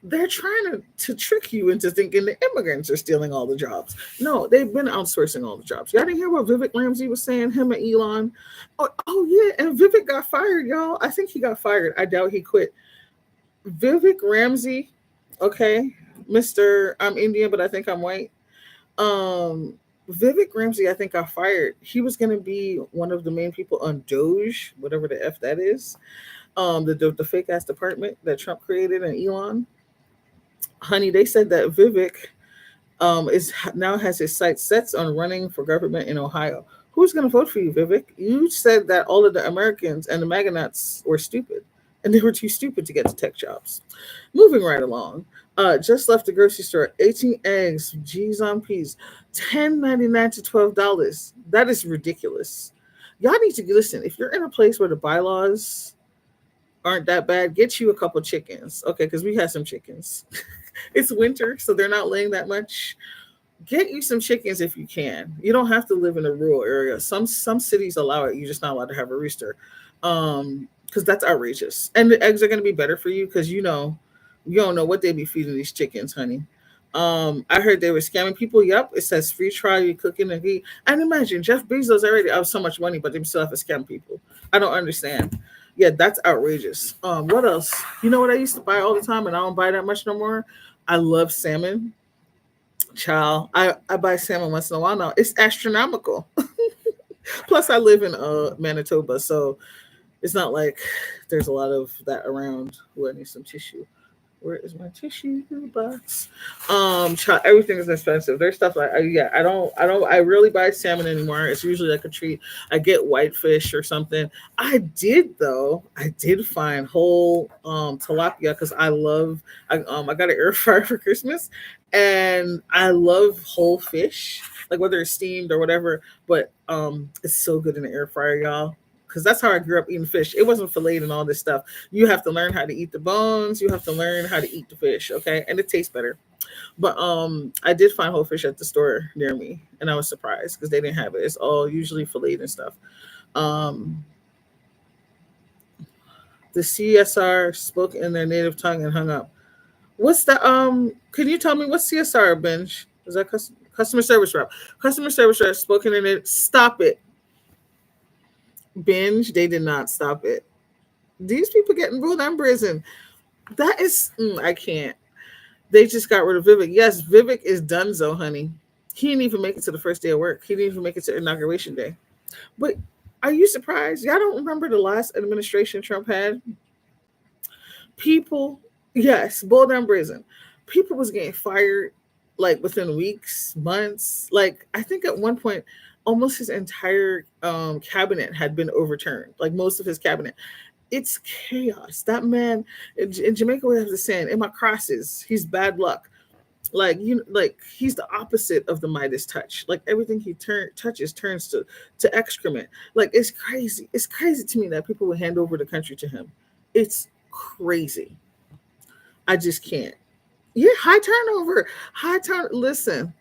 they're trying to trick you into thinking the immigrants are stealing all the jobs. No, they've been outsourcing all the jobs. Y'all didn't hear what Vivek Ramsey was saying, him and Elon. Oh yeah, and Vivek got fired, y'all. I think he got fired. I doubt he quit. Vivek Ramsey, okay, Mr. I'm Indian, but I think I'm white. Um, Vivek Ramsey, I think, got fired. He was going to be one of the main people on Doge, whatever the F that is. The fake ass department that Trump created and Elon. Honey, they said that Vivek is now has his sights set on running for government in Ohio. Who's going to vote for you, Vivek? You said that all of the Americans and the MAGA nuts were stupid, and they were too stupid to get to tech jobs. Moving right along. Just left the grocery store. 18 eggs, G's on peas, $10.99 to $12. That is ridiculous. Y'all need to listen. If you're in a place where the bylaws aren't that bad, get you a couple chickens. Okay, because we had some chickens. It's winter, so they're not laying that much. Get you some chickens if you can. You don't have to live in a rural area. Some cities allow it. You're just not allowed to have a rooster. Because that's outrageous. And the eggs are gonna be better for you because you don't know what they be feeding these chickens, honey. I heard they were scamming people. Yep, it says free trial, you cooking and eat. And imagine Jeff Bezos already out so much money, but they still have to scam people. I don't understand. Yeah, that's outrageous. What else? You know what I used to buy all the time and I don't buy that much no more? I love salmon. Child, I buy salmon once in a while now. It's astronomical. Plus, I live in Manitoba, so it's not like there's a lot of that around. Ooh, I need some tissue. Where is my tissue box? Child, everything is expensive. There's stuff like yeah, I really buy salmon anymore. It's usually like a treat. I get whitefish or something. I did find whole tilapia because I got an air fryer for Christmas and I love whole fish, like whether it's steamed or whatever, but it's so good in the air fryer, y'all, because that's how I grew up eating fish. It wasn't filleted and all this stuff. You have to learn how to eat the bones. You have to learn how to eat the fish, okay? And it tastes better. But I did find whole fish at the store near me, and I was surprised because they didn't have it. It's all usually filleted and stuff. Um, the CSR spoke in their native tongue and hung up. What's the Can you tell me what's CSR, Benj? Is that customer service rep? Customer service rep spoken in it. Stop it, Binge. They did not stop it. These people getting ruled on prison. I can't. They just got rid of Vivek. Yes, Vivek is donezo, honey. He didn't even make it to the first day of work. He didn't even make it to inauguration day. But are you surprised? Y'all don't remember the last administration Trump had? People, yes, bold and brazen. People was getting fired like within weeks, months. Like I think at one point, almost his entire cabinet had been overturned. Like most of his cabinet. It's chaos. That man in Jamaica, we have the saying, "In my crosses, he's bad luck." Like he's the opposite of the Midas touch. Like everything he touches turns to excrement. Like it's crazy to me that people would hand over the country to him. It's crazy. I just can't. Yeah, high turnover. High turn. Listen,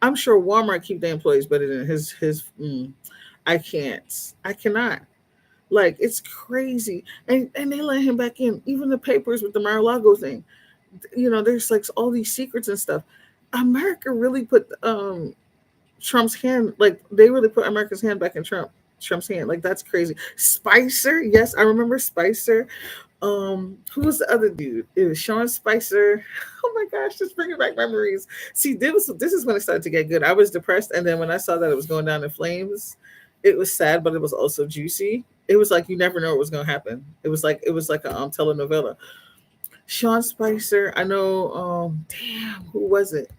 I'm sure Walmart keep their employees better than his. I can't. I cannot. Like it's crazy, and they let him back in. Even the papers with the Mar-a-Lago thing. There's like all these secrets and stuff. America really put Trump's hand, like they really put America's hand back in Trump's hand. Like that's crazy. Spicer, yes, I remember Spicer. Who was the other dude? It was Sean Spicer. Oh my gosh, just bringing back memories. See, this is when it started to get good. I was depressed, and then when I saw that it was going down in flames, it was sad, but it was also juicy. It was like you never know what was going to happen. It was like a telenovela. Sean Spicer. I know. Damn, who was it?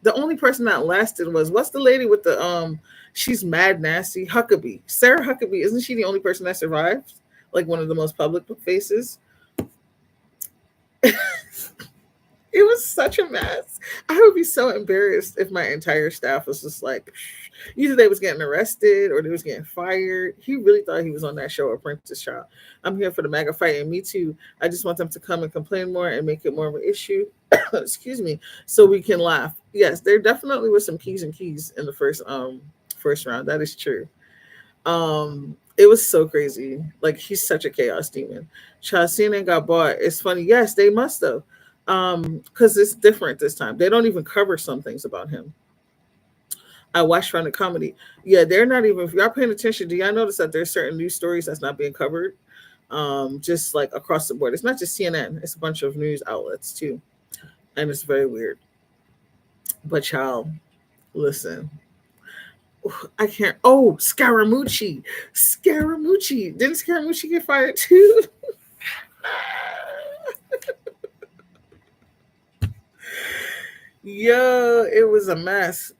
The only person that lasted was what's the lady with the She's mad nasty. Huckabee. Sarah Huckabee. Isn't she the only person that survived? Like one of the most public faces. It was such a mess. I would be so embarrassed if my entire staff was just like, either they was getting arrested or they was getting fired. He really thought he was on that show, Apprentice Child. I'm here for the MAGA fight, and me too. I just want them to come and complain more and make it more of an issue. Excuse me, so we can laugh. Yes, there definitely was some keys and keys in the first round. That is true. It was so crazy. Like he's such a chaos demon. Chasina got bought. It's funny. Yes, they must have. Because it's different this time. They don't even cover some things about him. I watched from the comedy. Yeah, they're not even. If y'all paying attention, do y'all notice that there's certain news stories that's not being covered? Just like across the board. It's not just CNN. It's a bunch of news outlets too, and it's very weird. But y'all, listen. I can't. Oh, Scaramucci. Scaramucci. Didn't Scaramucci get fired too? Yo, it was a mess.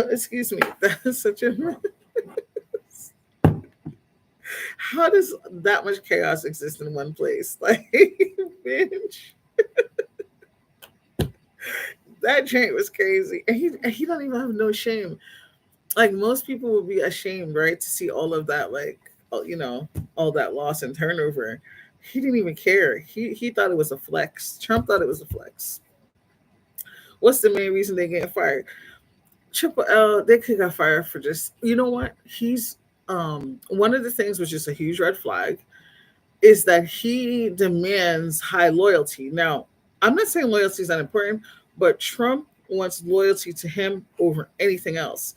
Excuse me. That's such a mess. How does that much chaos exist in one place? Like, bitch, that joint was crazy. And he don't even have no shame. Like most people would be ashamed, right, to see all of that, like, all that loss and turnover. He didn't even care. He thought it was a flex. Trump thought it was a flex. What's the main reason they get fired? Triple L, they could got fired for just, you know what? He's one of the things which is a huge red flag is that he demands high loyalty. Now, I'm not saying loyalty is not important, but Trump wants loyalty to him over anything else.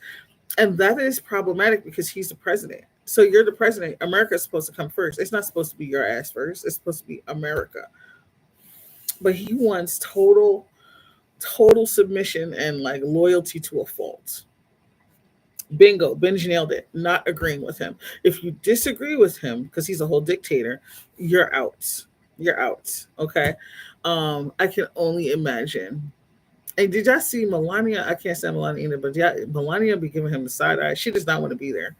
And that is problematic because he's the president. So you're the president. America is supposed to come first. It's not supposed to be your ass first. It's supposed to be America. But he wants total submission and like loyalty to a fault. Bingo, Benji nailed it. Not agreeing with him. If you disagree with him, because he's a whole dictator, you're out. You're out. Okay. I can only imagine. And did y'all see Melania? I can't say Melania either, but yeah, Melania be giving him the side eye. She does not want to be there.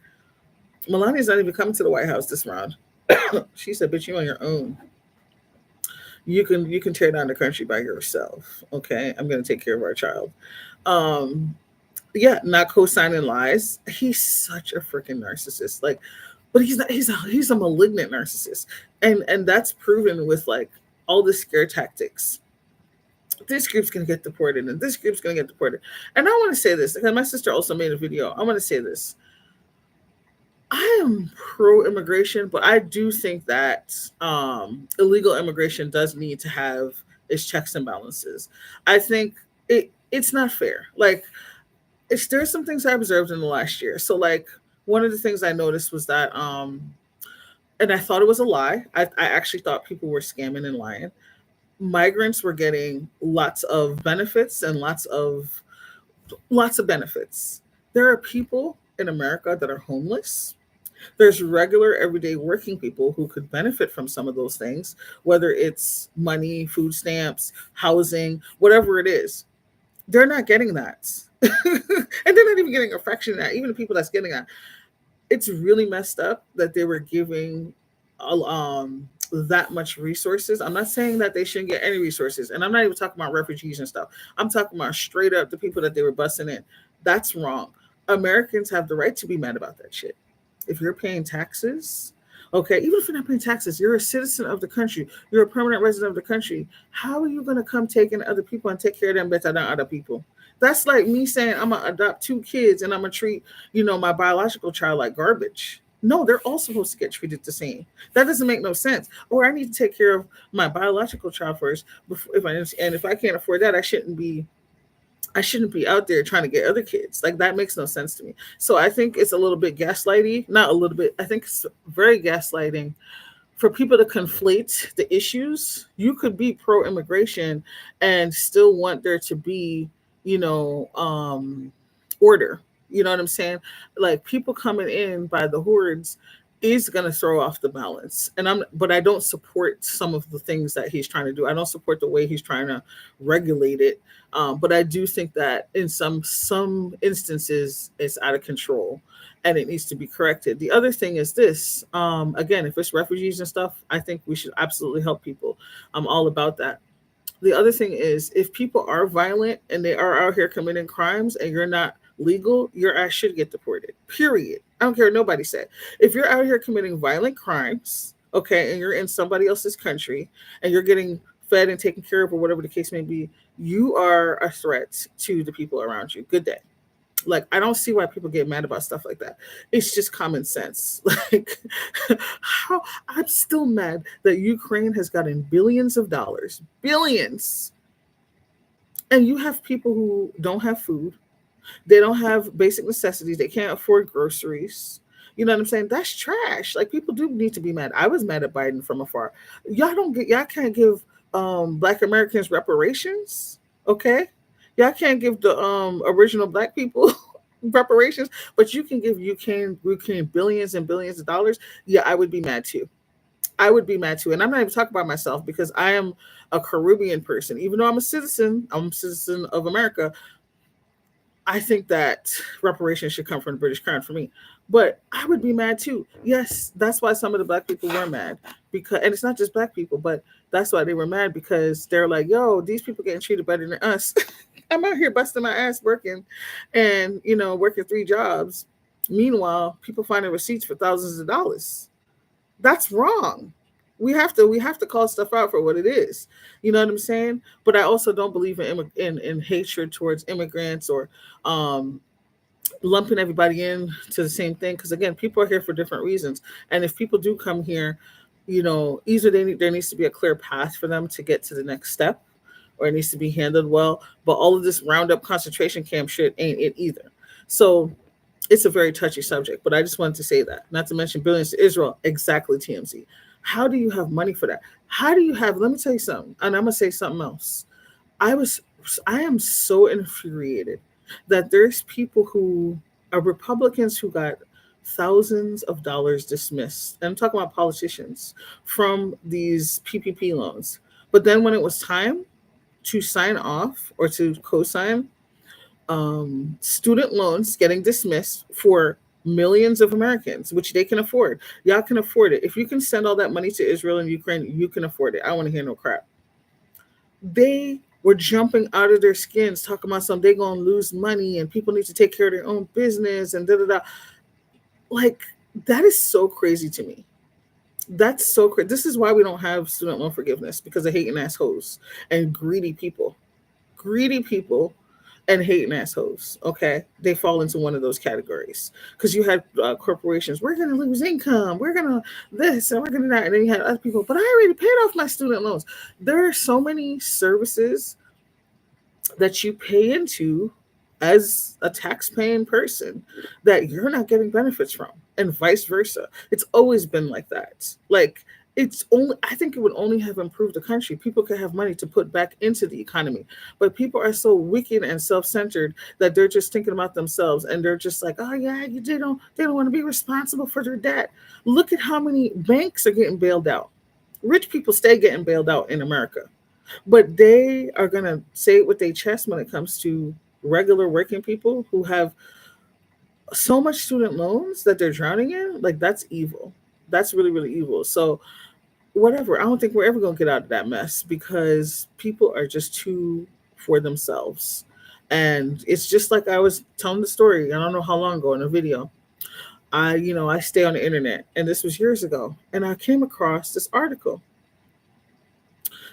Melania's not even coming to the White House this round. She said, "Bitch, you on your own. You can tear down the country by yourself. Okay, I'm gonna take care of our child." Um, yeah, not co-signing lies. He's such a freaking narcissist. Like, but he's not. He's a malignant narcissist, and that's proven with like all the scare tactics. This group's gonna get deported, and this group's gonna get deported. And I want to say this because my sister also made a video. I want to say this. I am pro immigration, but I do think that illegal immigration does need to have its checks and balances. I think it's not fair. Like there's some things I observed in the last year. So like one of the things I noticed was that and I thought it was a lie. I actually thought people were scamming and lying. Migrants were getting lots of benefits and lots of Lots of benefits. There are people in America that are homeless. There's regular everyday working people who could benefit from some of those things, whether it's money, food stamps, housing, whatever it is. They're not getting that. And they're not even getting a fraction of that. Even the people that's getting that, it's really messed up that they were giving that much resources. I'm not saying that they shouldn't get any resources, and I'm not even talking about refugees and stuff. I'm talking about straight up the people that they were busting in. That's wrong. Americans have the right to be mad about that shit. If you're paying taxes, okay, even if you're not paying taxes, you're a citizen of the country. You're a permanent resident of the country. How are you going to come take in other people and take care of them better than other people? That's like me saying I'm gonna adopt two kids and I'm gonna treat, my biological child like garbage. No, they're all supposed to get treated the same. That doesn't make no sense. Or I need to take care of my biological child first. Before, if I can't afford that, I shouldn't be out there trying to get other kids. Like that makes no sense to me. So I think it's a little bit gaslighty. Not a little bit. I think it's very gaslighting for people to conflate the issues. You could be pro immigration and still want there to be, you know, um, order. You know what I'm saying? Like people coming in by the hordes is going to throw off the balance. But I don't support some of the things that he's trying to do. I don't support the way he's trying to regulate it. But I do think that in some instances it's out of control and it needs to be corrected. The other thing is this, again, if it's refugees and stuff, I think we should absolutely help people. I'm all about that. The other thing is if people are violent and they are out here committing crimes and you're not legal, your ass should get deported. Period. I don't care what nobody said. If you're out here committing violent crimes, okay, and you're in somebody else's country and you're getting fed and taken care of or whatever the case may be, you are a threat to the people around you. Good day. Like I don't see why people get mad about stuff like that. It's just common sense. Like how I'm still mad that Ukraine has gotten billions of dollars, billions, and you have people who don't have food. They don't have basic necessities. They can't afford groceries. You know what I'm saying? That's trash. Like people do need to be mad. I was mad at Biden from afar. Y'all can't give black Americans reparations. Okay? Y'all can't give the original black people reparations, but you can give UK billions and billions of dollars. Yeah, I would be mad too. I would be mad too. And I'm not even talking about myself because I am a Caribbean person. Even though I'm a citizen of America, I think that reparations should come from the British Crown for me. But I would be mad too. Yes, that's why some of the black people were mad. Because and it's not just black people, but that's why they were mad because they're like, yo, these people getting treated better than us. I'm out here busting my ass working and working three jobs. Meanwhile, people finding receipts for thousands of dollars. That's wrong. We have to call stuff out for what it is. You know what I'm saying? But I also don't believe in hatred towards immigrants or um, lumping everybody in to the same thing. Because again, people are here for different reasons, and if people do come here, either there needs to be a clear path for them to get to the next step, or it needs to be handled well. But all of this roundup concentration camp shit ain't it either. So it's a very touchy subject, but I just wanted to say that. Not to mention billions to Israel. Exactly, TMZ. How do you have money for that? How do you have? Let me tell you something, and I'm gonna say something else. I was, I am so infuriated that there's people who are Republicans who got thousands of dollars dismissed. And I'm talking about politicians from these PPP loans. But then when it was time to sign off or to co-sign student loans getting dismissed for millions of Americans, which they can afford. Y'all can afford it. If you can send all that money to Israel and Ukraine, you can afford it. I don't want to hear no crap. They were jumping out of their skins, talking about some they gonna lose money and people need to take care of their own business and da da da. Like that is so crazy to me. That's so crazy. This is why we don't have student loan forgiveness because of hating assholes and greedy people. Greedy people and hating assholes. Okay, they fall into one of those categories because you had corporations. We're gonna lose income. We're gonna this and we're gonna that, and then you had other people. But I already paid off my student loans. There are so many services that you pay into as a tax-paying person that you're not getting benefits from, and vice versa. It's always been like that. Like I think it would only have improved the country. People could have money to put back into the economy. But people are so wicked and self-centered that they're just thinking about themselves, and they're just like, oh yeah, they don't want to be responsible for their debt. Look at how many banks are getting bailed out. Rich people stay getting bailed out in America. But they are gonna say it with their chest when it comes to regular working people who have so much student loans that they're drowning in. Like, that's evil. That's really, really evil. So whatever. I don't think we're ever going to get out of that mess because people are just too for themselves. And it's just like I was telling the story, I don't know how long ago in a video. I stay on the internet, and this was years ago, and I came across this article,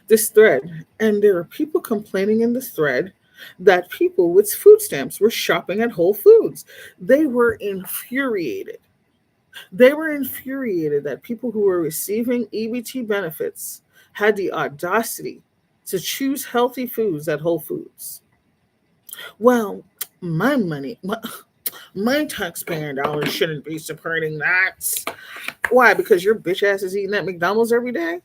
this thread, and there were people complaining in this thread that people with food stamps were shopping at Whole Foods. They were infuriated. They were infuriated that people who were receiving EBT benefits had the audacity to choose healthy foods at Whole Foods. Well, my money, my taxpayer dollars shouldn't be supporting that. Why? Because your bitch ass is eating at McDonald's every day?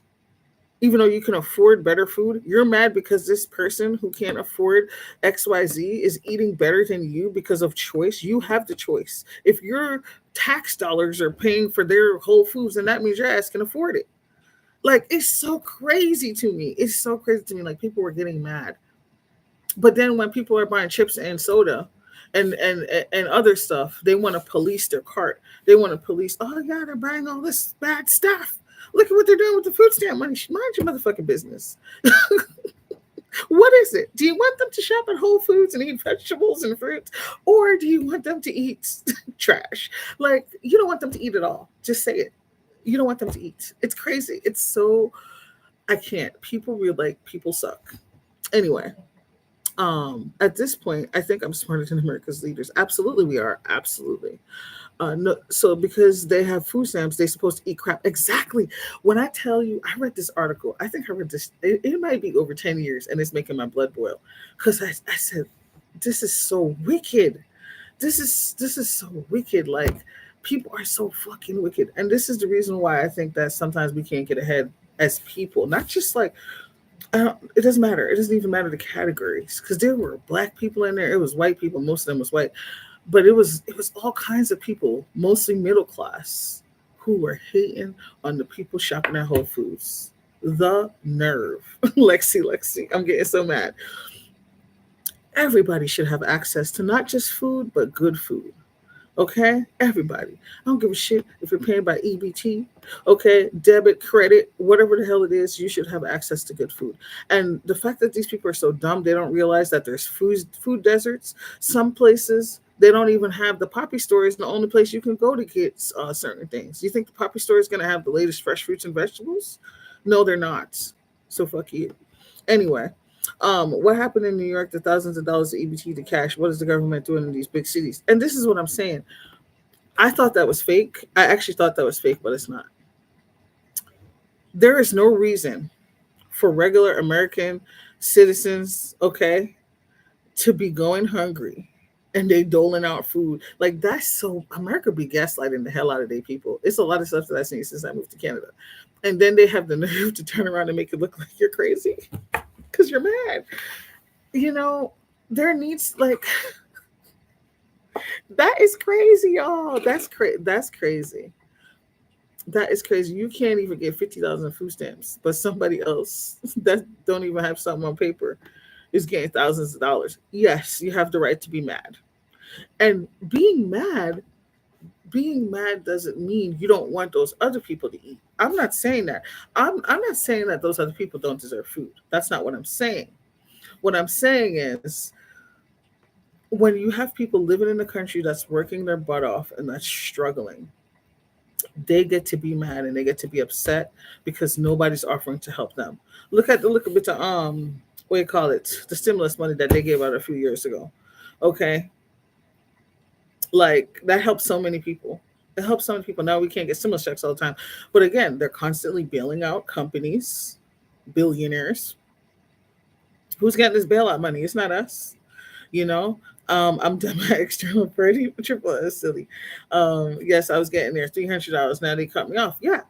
Even though you can afford better food, you're mad because this person who can't afford XYZ is eating better than you because of choice. You have the choice. If your tax dollars are paying for their Whole Foods, then that means your ass can afford it. Like, it's so crazy to me. It's so crazy to me. Like, people were getting mad. But then when people are buying chips and soda and other stuff, they want to police their cart. They want to police, oh yeah, they're buying all this bad stuff. Look at what they're doing with the food stamp money. Mind your motherfucking business. What is it? Do you want them to shop at Whole Foods and eat vegetables and fruits? Or do you want them to eat trash? Like, you don't want them to eat it all. Just say it. You don't want them to eat. It's crazy. It's so, I can't. People suck. Anyway, at this point, I think I'm smarter than America's leaders. Absolutely, we are. Absolutely. No, so because they have food stamps, they're supposed to eat crap. Exactly. When I tell you, I read this article. I think I read this. It might be over 10 years, and it's making my blood boil because I said, "This is so wicked. This is so wicked. Like, people are so fucking wicked." And this is the reason why I think that sometimes we can't get ahead as people. Not just like, it doesn't matter. It doesn't even matter the categories because there were black people in there. It was white people. Most of them was white, but it was all kinds of people, mostly middle class, who were hating on the people shopping at Whole Foods. The nerve, Lexi, I'm getting so mad. Everybody should have access to not just food but good food. Okay, everybody. I don't give a shit if you're paying by EBT. Okay, debit, credit, whatever the hell it is, you should have access to good food. And the fact that these people are so dumb, they don't realize that there's food deserts. Some places they don't even have the poppy store is the only place you can go to get certain things. You think the poppy store is going to have the latest fresh fruits and vegetables? No, they're not. So fuck you. Anyway, what happened in New York? The thousands of dollars of EBT to cash. What is the government doing in these big cities? And this is what I'm saying. I thought that was fake. I actually thought that was fake, but it's not. There is no reason for regular American citizens, okay, to be going hungry and they doling out food. Like, that's so America be gaslighting the hell out of their people. It's a lot of stuff that I've seen since I moved to Canada. And then they have the nerve to turn around and make it look like you're crazy because you're mad. You know, there needs like that is crazy, y'all. That's crazy. That is crazy. You can't even get 50,000 food stamps, but somebody else that don't even have something on paper is getting thousands of dollars. Yes, you have the right to be mad. And being mad doesn't mean you don't want those other people to eat. I'm not saying that. I'm not saying that those other people don't deserve food. That's not what I'm saying. What I'm saying is when you have people living in a country that's working their butt off and that's struggling, they get to be mad and they get to be upset because nobody's offering to help them. Look a bit to what do you call it? The stimulus money that they gave out a few years ago. Okay. Like, that helps so many people. It helps so many people. Now we can't get stimulus checks all the time. But again, they're constantly bailing out companies, billionaires. Who's getting this bailout money? It's not us, you know. I'm done my external party. Triple is silly. Yes, I was getting there $300. Now they cut me off. Yeah,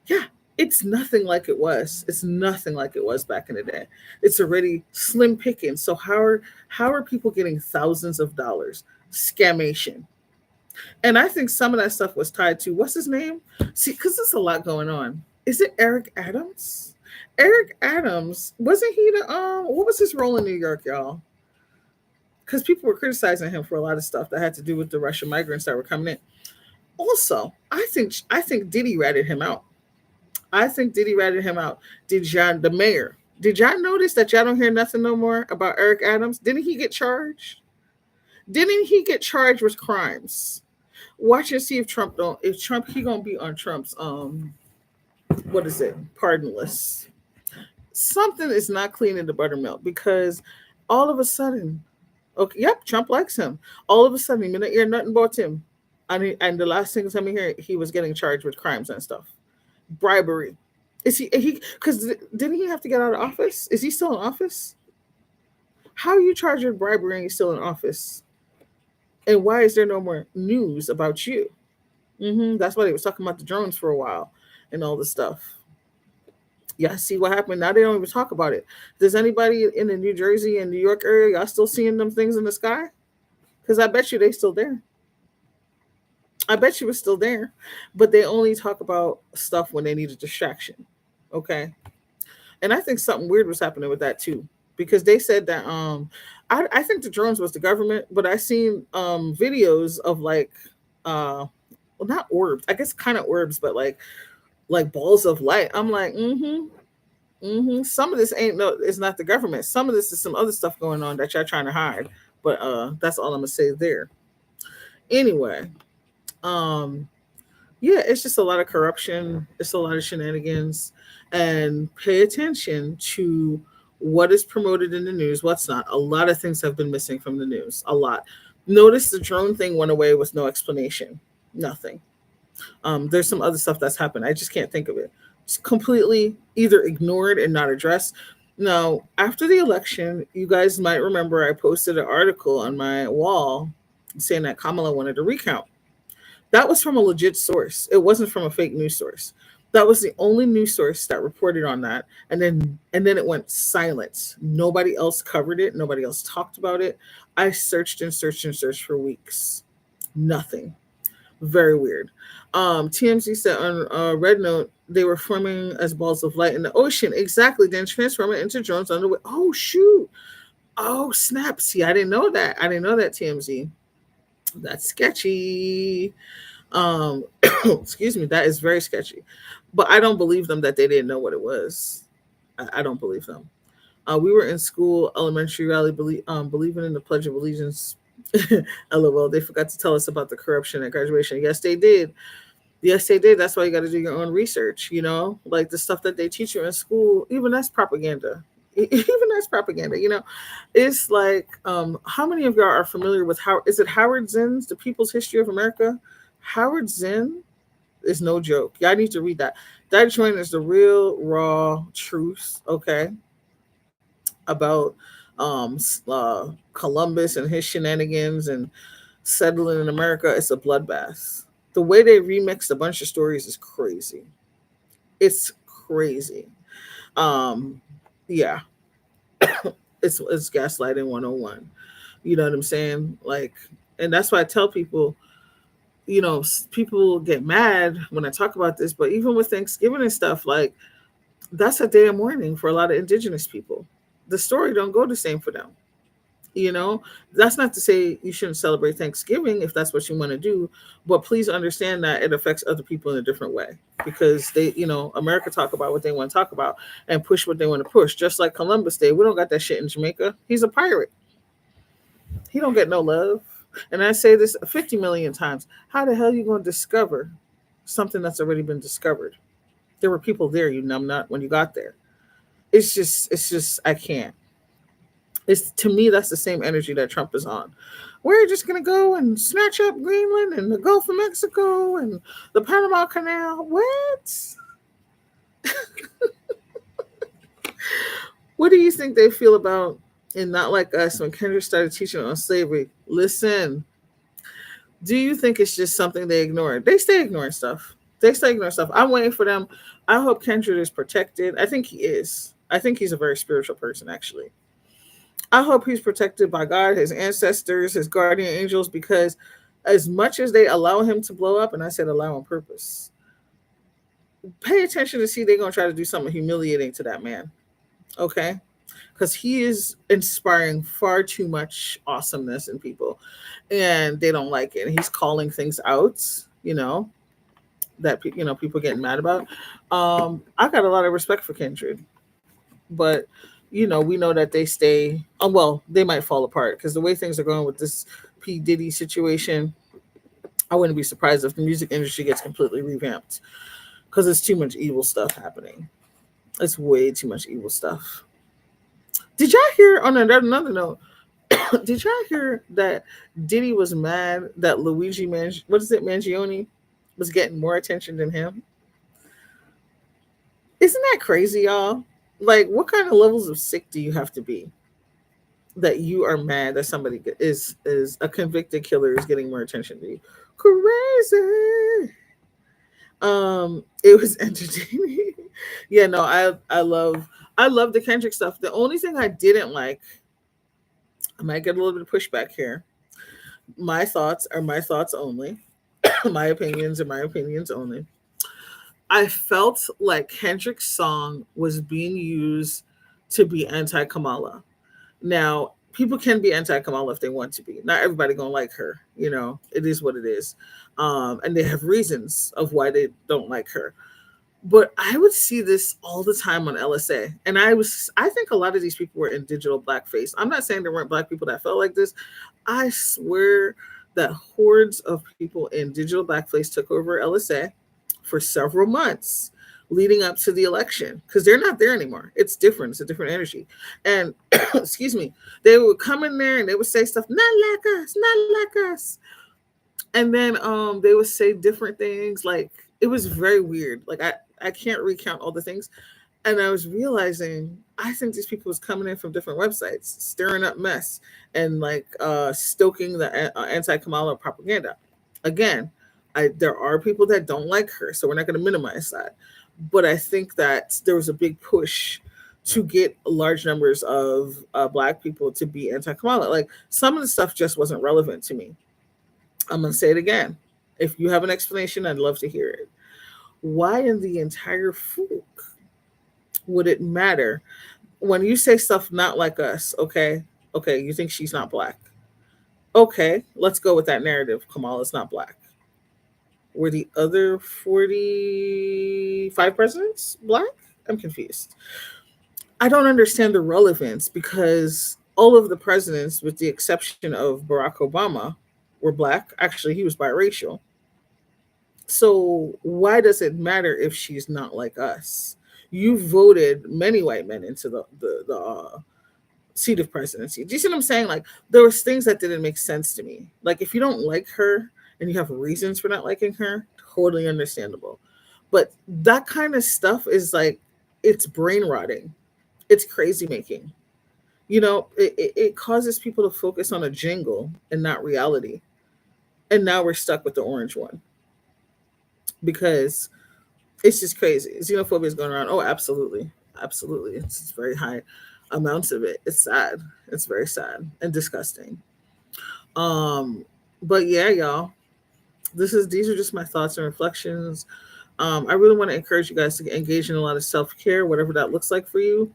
yeah. It's nothing like it was. It's nothing like it was back in the day. It's already slim picking. So how are people getting thousands of dollars? Scamation. And I think some of that stuff was tied to what's his name? See, because there's a lot going on. Is it Eric Adams? Eric Adams, wasn't he the what was his role in New York, y'all? Because people were criticizing him for a lot of stuff that had to do with the Russian migrants that were coming in. Also, I think Diddy ratted him out. I think Diddy ratted him out. Did y'all, the mayor? Did y'all notice that y'all don't hear nothing no more about Eric Adams? Didn't he get charged? Didn't he get charged with crimes? Watch and see if Trump he gonna be on Trump's what is it, pardon list. Something is not clean in the buttermilk because all of a sudden, okay, yep, Trump likes him. All of a sudden, you don't hear nothing about him. And the last thing time here, he was getting charged with crimes and stuff, bribery. Is he? Because didn't he have to get out of office? Is he still in office? How are you charged with bribery and he's still in office? And why is there no more news about you? That's why they was talking about the drones for a while and all this stuff. Yeah, see what happened. Now they don't even talk about it. Does anybody in the New Jersey and New York area, y'all still seeing them things in the sky? Because I bet you they still there. I bet you it's still there. But they only talk about stuff when they need a distraction. Okay. And I think something weird was happening with that too. Because they said that I think the drones was the government, but I seen videos of like well not orbs, I guess kind of orbs, but like balls of light. I'm like, some of this ain't no, it's not the government. Some of this is some other stuff going on that y'all trying to hide. But that's all I'm gonna say there. Anyway, um, yeah, it's just a lot of corruption. It's a lot of shenanigans, and pay attention to what is promoted in the news, what's not. A lot of things have been missing from the news. A lot. Notice the drone thing went away with no explanation. Nothing. There's some other stuff that's happened. I just can't think of it. It's completely either ignored and not addressed. Now, after the election, you guys might remember I posted an article on my wall saying that Kamala wanted a recount. That was from a legit source. It wasn't from a fake news source. That was the only news source that reported on that. And then it went silent. Nobody else covered it. Nobody else talked about it. I searched and searched and searched for weeks. Nothing. Very weird. TMZ said on Red Note they were forming as balls of light in the ocean. Exactly. Then transforming into drones on the way. Oh shoot. Oh snap. See, I didn't know that. I didn't know that, TMZ. That's sketchy. Excuse me, that is very sketchy. But I don't believe them that they didn't know what it was. I don't believe them. We were in school, elementary rally, believing in the Pledge of Allegiance. LOL, they forgot to tell us about the corruption at graduation. Yes, they did. Yes, they did. That's why you got to do your own research, like the stuff that they teach you in school, even that's propaganda. Even that's propaganda, It's like, how many of y'all are familiar with is it Howard Zinn's The People's History of America? Howard Zinn is no joke. Y'all need to read that. That joint is the real raw truth, okay, about Columbus and his shenanigans and settling in America. It's a bloodbath. The way they remixed a bunch of stories is crazy. It's crazy. Um, yeah, it's gaslighting 101. You know what I'm saying? Like, and that's why I tell people, people get mad when I talk about this, but even with Thanksgiving and stuff, like that's a day of mourning for a lot of indigenous people. The story don't go the same for them. That's not to say you shouldn't celebrate Thanksgiving if that's what you want to do, but please understand that it affects other people in a different way because they, America talk about what they want to talk about and push what they want to push. Just like Columbus Day, we don't got that shit in Jamaica. He's a pirate. He don't get no love. And I say this 50 million times. How the hell are you going to discover something that's already been discovered? There were people there, you numbnut, when you got there. It's just, I can't. It's to me that's the same energy that Trump is on. We're just gonna go and snatch up Greenland and the Gulf of Mexico and the Panama Canal. What? What do you think they feel about in Not Like Us when Kendrick started teaching on slavery? Listen, do you think it's just something they ignore? They stay ignoring stuff. They still ignore stuff. I'm waiting for them. I hope Kendrick is protected. I think he is. I think he's a very spiritual person, actually. I hope he's protected by God, his ancestors, his guardian angels, because as much as they allow him to blow up, and I said allow on purpose, pay attention to see they're going to try to do something humiliating to that man. Okay? Because he is inspiring far too much awesomeness in people, and they don't like it. And he's calling things out, you know, that people getting mad about. I got a lot of respect for Kindred, but we know that they stay. Well, they might fall apart because the way things are going with this P Diddy situation, I wouldn't be surprised if the music industry gets completely revamped because there's too much evil stuff happening. It's way too much evil stuff. Did y'all hear on another note? Did y'all hear that Diddy was mad that Mangione was getting more attention than him? Isn't that crazy, y'all? Like, what kind of levels of sick do you have to be that you are mad that somebody is a convicted killer is getting more attention to you? Crazy. It was entertaining. Yeah, no, I love the Kendrick stuff. The only thing I didn't like, I might get a little bit of pushback here. My thoughts are my thoughts only. My opinions are my opinions only. I felt like Kendrick's song was being used to be anti Kamala. Now, people can be anti Kamala if they want to be. Not everybody gonna like her. It is what it is, and they have reasons of why they don't like her. But I would see this all the time on LSA, and I think a lot of these people were in digital blackface. I'm not saying there weren't black people that felt like this. I swear that hordes of people in digital blackface took over LSA for several months leading up to the election because they're not there anymore. It's different. It's a different energy. And excuse me, they would come in there and they would say stuff, not like us, not like us. And then they would say different things. Like, it was very weird. Like, I can't recount all the things. And I was realizing I think these people was coming in from different websites, stirring up mess and like stoking the anti-Kamala propaganda. Again, there are people that don't like her, so we're not going to minimize that. But I think that there was a big push to get large numbers of black people to be anti-Kamala. Like, some of the stuff just wasn't relevant to me. I'm going to say it again. If you have an explanation, I'd love to hear it. Why in the entire folk would it matter when you say stuff not like us? Okay, you think she's not black. Okay, let's go with that narrative. Kamala's not black. Were the other 45 presidents black? I'm confused. I don't understand the relevance because all of the presidents, with the exception of Barack Obama, were black. Actually, he was biracial. So why does it matter if she's not like us? You voted many white men into the seat of presidency. Do you see what I'm saying? Like, there was things that didn't make sense to me. Like, if you don't like her and you have reasons for not liking her, totally understandable. But that kind of stuff is like, it's brain rotting. It's crazy making. It causes people to focus on a jingle and not reality. And now we're stuck with the orange one because it's just crazy. Xenophobia is going around. Oh, absolutely. Absolutely. It's very high amounts of it. It's sad. It's very sad and disgusting. But yeah, y'all, these are just my thoughts and reflections. I really want to encourage you guys to engage in a lot of self-care, whatever that looks like for you,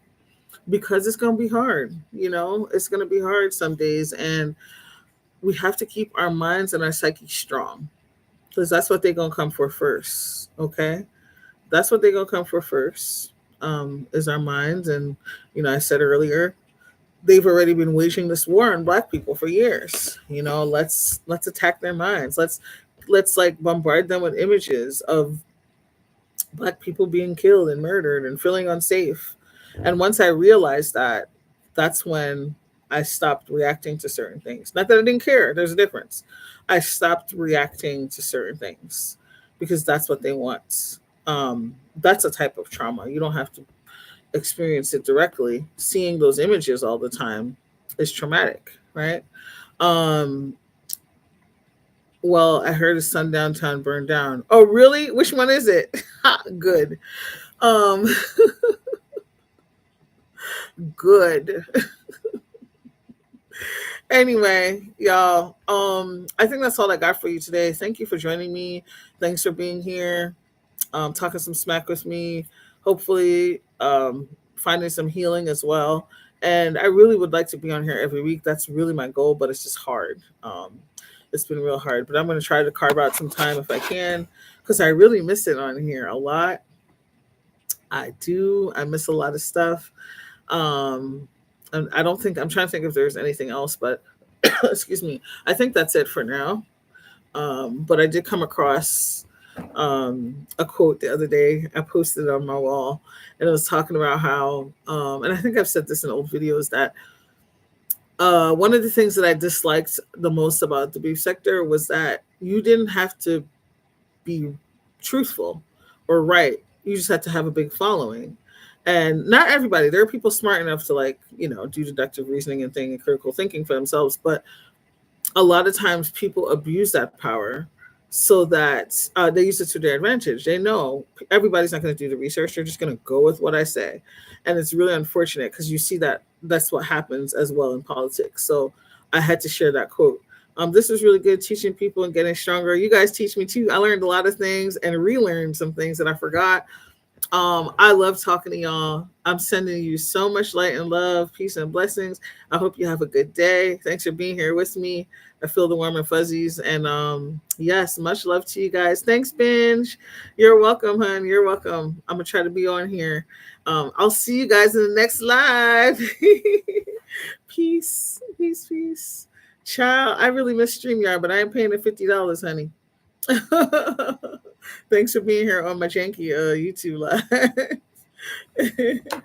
because it's going to be hard. It's going to be hard some days, and we have to keep our minds and our psyche strong, because that's what they're going to come for first. Okay, that's what they're going to come for first, is our minds. And I said earlier, they've already been waging this war on black people for years. Let's attack their minds. Let's like bombard them with images of black people being killed and murdered and feeling unsafe. And once I realized that, that's when I stopped reacting to certain things. Not that I didn't care, there's a difference. I stopped reacting to certain things because that's what they want. That's a type of trauma. You don't have to experience it directly. Seeing those images all the time is traumatic, right? Well, I heard a sundown town burned down. Oh, really? Which one is it? Ha, good. Um, good. Anyway, y'all, I think that's all I got for you today. Thank you for joining me. Thanks for being here, talking some smack with me. Hopefully, finding some healing as well. And I really would like to be on here every week. That's really my goal, but it's just hard. It's been real hard, but I'm going to try to carve out some time if I can, because I really miss it on here a lot. I do. I miss a lot of stuff. Um, and I don't think I'm trying to think if there's anything else, but excuse me. I think that's it for now. But I did come across a quote the other day. I posted it on my wall, and it was talking about how, and I think I've said this in old videos, that one of the things that I disliked the most about the beef sector was that you didn't have to be truthful or right. You just had to have a big following. And not everybody, there are people smart enough to, like, do deductive reasoning and thing and critical thinking for themselves, but a lot of times people abuse that power so that they use it to their advantage. They know everybody's not going to do the research. They're just going to go with what I say. And it's really unfortunate because you see that that's what happens as well in politics. So I had to share that quote. This was really good, teaching people and getting stronger. You guys teach me too. I learned a lot of things and relearned some things that I forgot. I love talking to y'all. I'm sending you so much light and love, peace and blessings. I hope you have a good day. Thanks for being here with me. I feel the warm and fuzzies. And yes, much love to you guys. Thanks, Binge. You're welcome, hon. You're welcome. I'm gonna try to be on here. I'll see you guys in the next live. Peace, peace, peace. Child, I really miss StreamYard, but I ain't paying the $50, honey. Thanks for being here on my janky YouTube live.